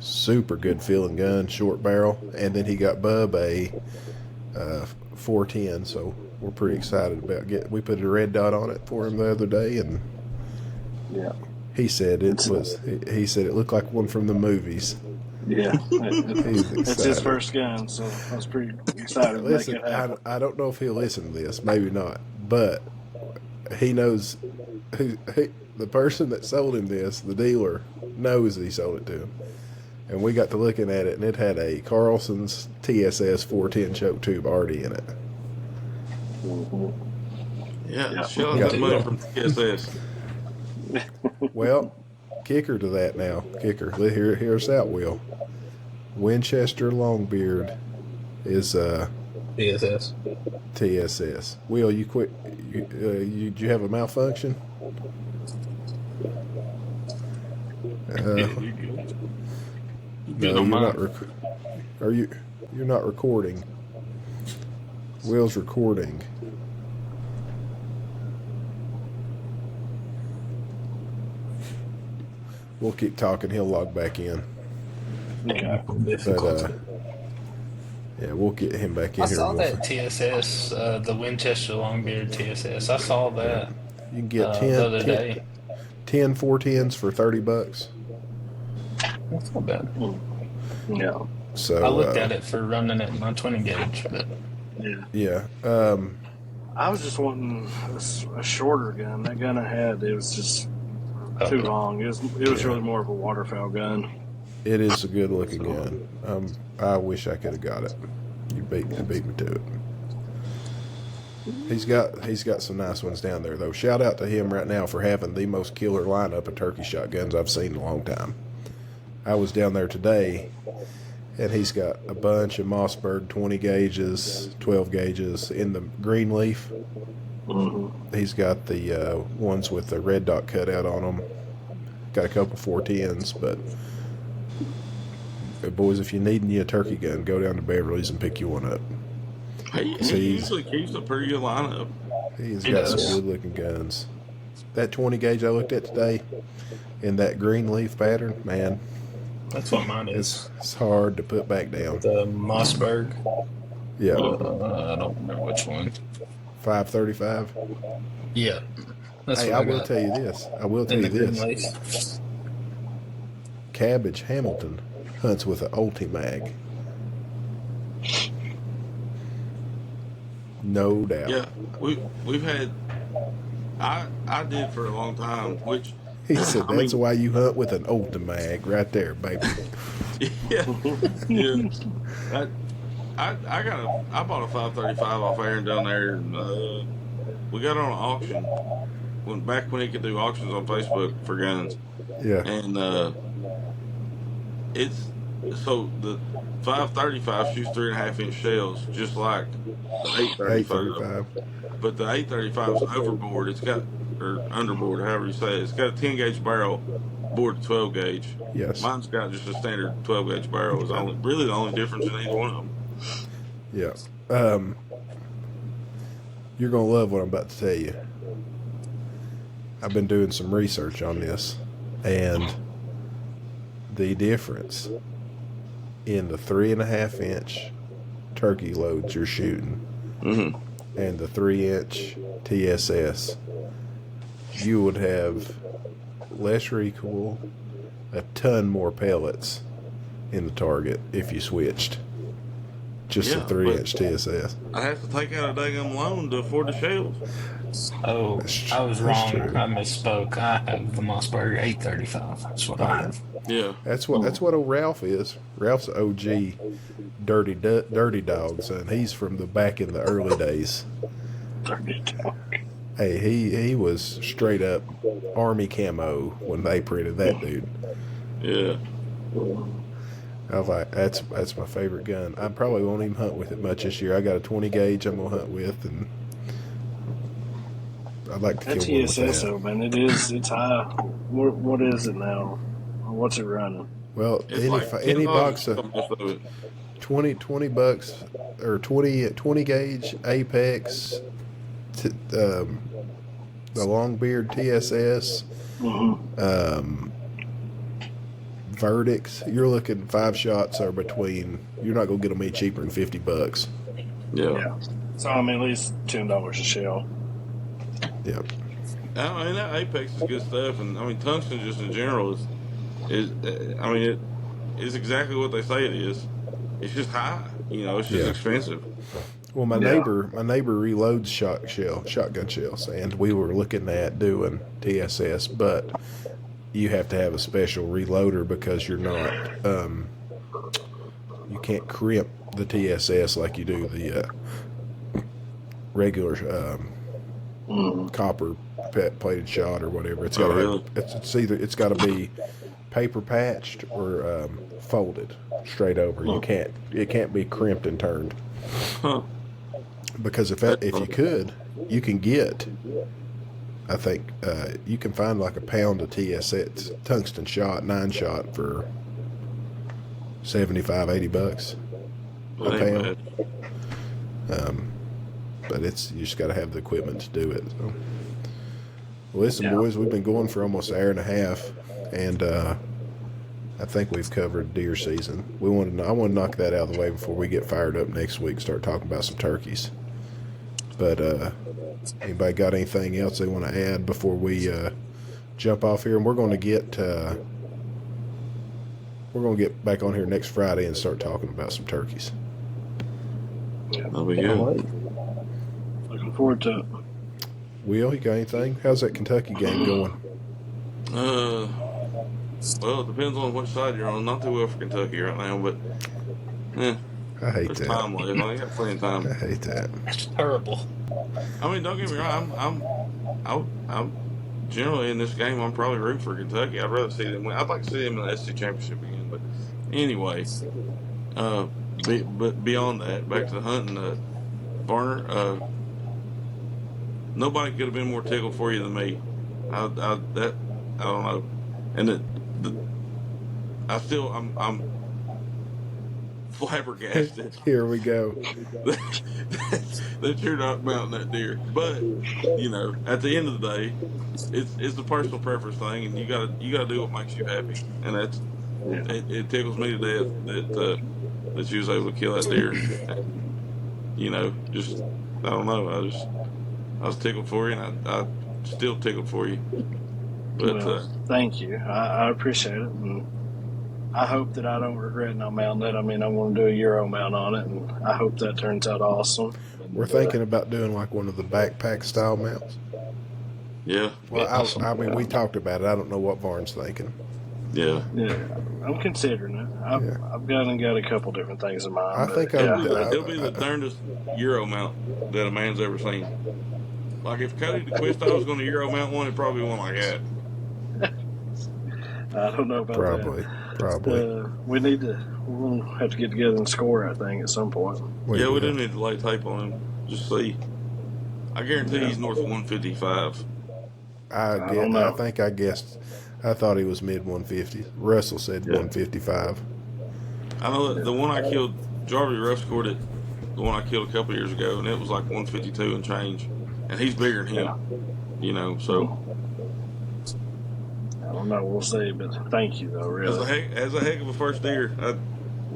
Super good feeling gun, short barrel. And then he got Bub a 410, so we're pretty excited about we put a red dot on it for him the other day, and he said it looked like one from the movies.
Yeah. It's his
excited.
first gun, so I was pretty excited to make it happen.
I don't know if he'll listen to this, maybe not, but he knows the person that sold him this, the dealer, knows that he sold it to him. And we got to looking at it, and it had a Carlson's TSS 410 choke tube already in it.
Yeah, show out that money from TSS.
Well, kicker to that now. Hear us out, Will. Winchester Longbeard is
TSS.
TSS. Will, you quit? Did you have a malfunction? No, you're not. You're not recording. Will's recording. We'll keep talking. He'll log back in.
Okay.
But yeah, we'll get him back in
I
here.
saw that TSS, the Winchester Longbeard TSS. I saw that.
You can get
the other day.
10 410s for $30.
That's not bad.
Yeah.
So
I looked at it for running it in my 20 gauge, but
yeah.
I was just wanting a shorter gun. That gun I had, it was just too long. It was really more of a waterfowl gun.
It is a good looking gun. I wish I could have got it. You beat me to it. He's got some nice ones down there though. Shout out to him right now for having the most killer lineup of turkey shotguns I've seen in a long time. I was down there today, and he's got a bunch of Mossberg 20 gauges, 12 gauges in the green leaf.
Mm-hmm.
He's got the ones with the red dot cut out on them. Got a couple 410s, but boys, if you need a turkey gun, go down to Beverly's and pick you one up.
He usually keeps a pretty good lineup.
He's
He
got some
does.
good looking guns. That 20 gauge I looked at today in that green leaf pattern, man,
That's what mine
it's
is.
hard to put back down.
The Mossberg.
Yeah,
I don't remember which one.
535.
Yeah, that's
Hey,
what
I
I
will
got
tell you this. I will tell
in
you
the green
this.
lace.
Cabbage Hamilton hunts with an Ultimag. No doubt.
Yeah, we've had. I did for a long time, which
He said
I
that's
mean,
why you hunt with an Ultimag right there, baby.
yeah, yeah. I I bought a 535 off Aaron down there. And, we got it on an auction back when he could do auctions on Facebook for guns,
Yeah,
and it's so the 535 shoots 3.5 inch shells, just like the 835.
835.
But the 835 is overboard. It's got, or underboard, however you say it. It's got a 10 gauge barrel, bored to 12 gauge.
Yes.
Mine's got just a standard 12 gauge barrel. Is only really the only difference in either one of them.
Yeah. You're going to love what I'm about to tell you. I've been doing some research on this, and the difference in the 3.5 inch turkey loads you're shooting
Mm-hmm.
and the 3 inch TSS, you would have less recoil, a ton more pellets in the target if you switched. Just
Yeah,
a 3
but-
inch TSS.
I have to take out a daggum loan to afford the shells.
Oh,
That's
I was
that's
wrong.
true.
I misspoke. I have the Mossberg 835. That's what I have.
Yeah.
That's what old Ralph is. Ralph's OG dirty dog, son. He's from the back in the early days.
Dirty dog.
Hey, he was straight up army camo when they printed that dude.
Yeah.
I was like, that's my favorite gun. I probably won't even hunt with it much this year. I got a 20 gauge I'm gonna hunt with, and I'd like to
That
kill one with
TSS
that.
though, man, it's high. What is it now? What's it running?
Well,
It's
any
like
any
$10
box
for
of
most of it.
20 bucks or 20 gauge Apex, the Longbeard TSS,
Mm-hmm.
verdicts. You're looking 5 shots are between. You're not gonna get them any cheaper than $50.
Yeah.
Yeah. So I mean, at least $10 a shell.
Yep.
I mean, that Apex is good stuff, and I mean, tungsten just in general is I mean, it is exactly what they say it is. It's just high, it's just
Yeah.
expensive.
Well, my
Yeah.
neighbor reloads shotgun shells, and we were looking at doing TSS, but you have to have a special reloader because you're not, you can't crimp the TSS like you do the regular copper plated shot or whatever. It's got to
really?
it's got to be paper patched or folded straight over. It can't be crimped and turned.
Huh.
Because if you could, you can get, I think you can find like a pound of TSS tungsten shot, 9-shot for $75-$80 a
That ain't
pound.
bad.
But you just got to have the equipment to do it. So, well, listen,
Yeah.
boys, we've been going for almost an hour and a half, and I think we've covered deer season. I want to knock that out of the way before we get fired up next week and start talking about some turkeys. But anybody got anything else they want to add before we jump off here? And we're going to get back on here next Friday and start talking about some turkeys.
That'll be good.
Looking forward to it.
Will, you got anything? How's that Kentucky game going?
Well, it depends on which side you're on. Not too well for Kentucky right now, but
I hate
there's
that.
time left. I got plenty of time.
I hate that.
It's terrible.
I mean, don't get me wrong. I'm generally in this game. I'm probably rooting for Kentucky. I'd rather see them win. I'd like to see them in the SC championship again. But anyway, but beyond that, back to the hunting. Varner, nobody could have been more tickled for you than me. I don't know, and I'm flabbergasted
Here we go.
that you're not mounting that deer. But at the end of the day, it's a personal preference thing, and you gotta do what makes you happy, and that's
Yeah.
it tickles me to death that you was able to kill that deer. Just I don't know. I was tickled for you, and I still tickled for you. But
Well, thank you. I appreciate it, and I hope that I don't regret not mounting it. I mean, I want to do a Euro mount on it, and I hope that turns out awesome. And,
We're thinking about doing like one of the backpack style mounts.
yeah,
Well,
Awesome.
I mean, we talked about it. I don't know what Varn's thinking.
yeah.
I'm considering it. I've got a couple different things in mind.
I
but
think
It'll be the darndest Euro mount that a man's ever seen. Like if Cody DeQuisto was going to Euro mount one, it'd probably be one like that.
I don't know about
probably.
that. We're going to have to get together and score, I think, at some point.
We do need to lay tape on him. Just see. I guarantee he's north of 155.
don't know.
I think I guessed. I thought he was mid 150s. Russell said 155.
I know that the one I killed, Jarvis Ruff scored it, the one I killed a couple years ago, and it was like 152 and change. And he's bigger than him, so.
I don't know. We'll see, but thank you, though, really.
As a heck of a first deer.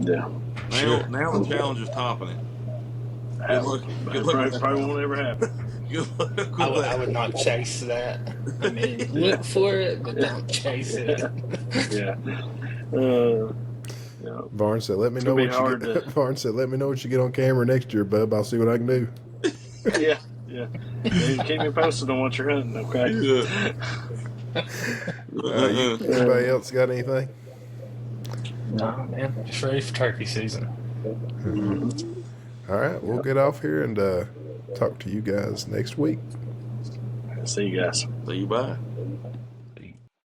Yeah.
Now the challenge is topping it. Good luck.
Probably won't ever happen.
Good luck with
I would not chase that. I mean, look for it, but don't chase it.
Yeah.
Varn said, "Let me know
It's gonna be hard to-
Varn said, "Let me know what you get on camera next year, bub. I'll see what I can do."
Yeah. Keep me posted on what you're hunting, okay?
Anybody else got anything?
No, man. Just ready for turkey season.
All right, we'll get off here and talk to you guys next week.
See you guys.
See you, bye.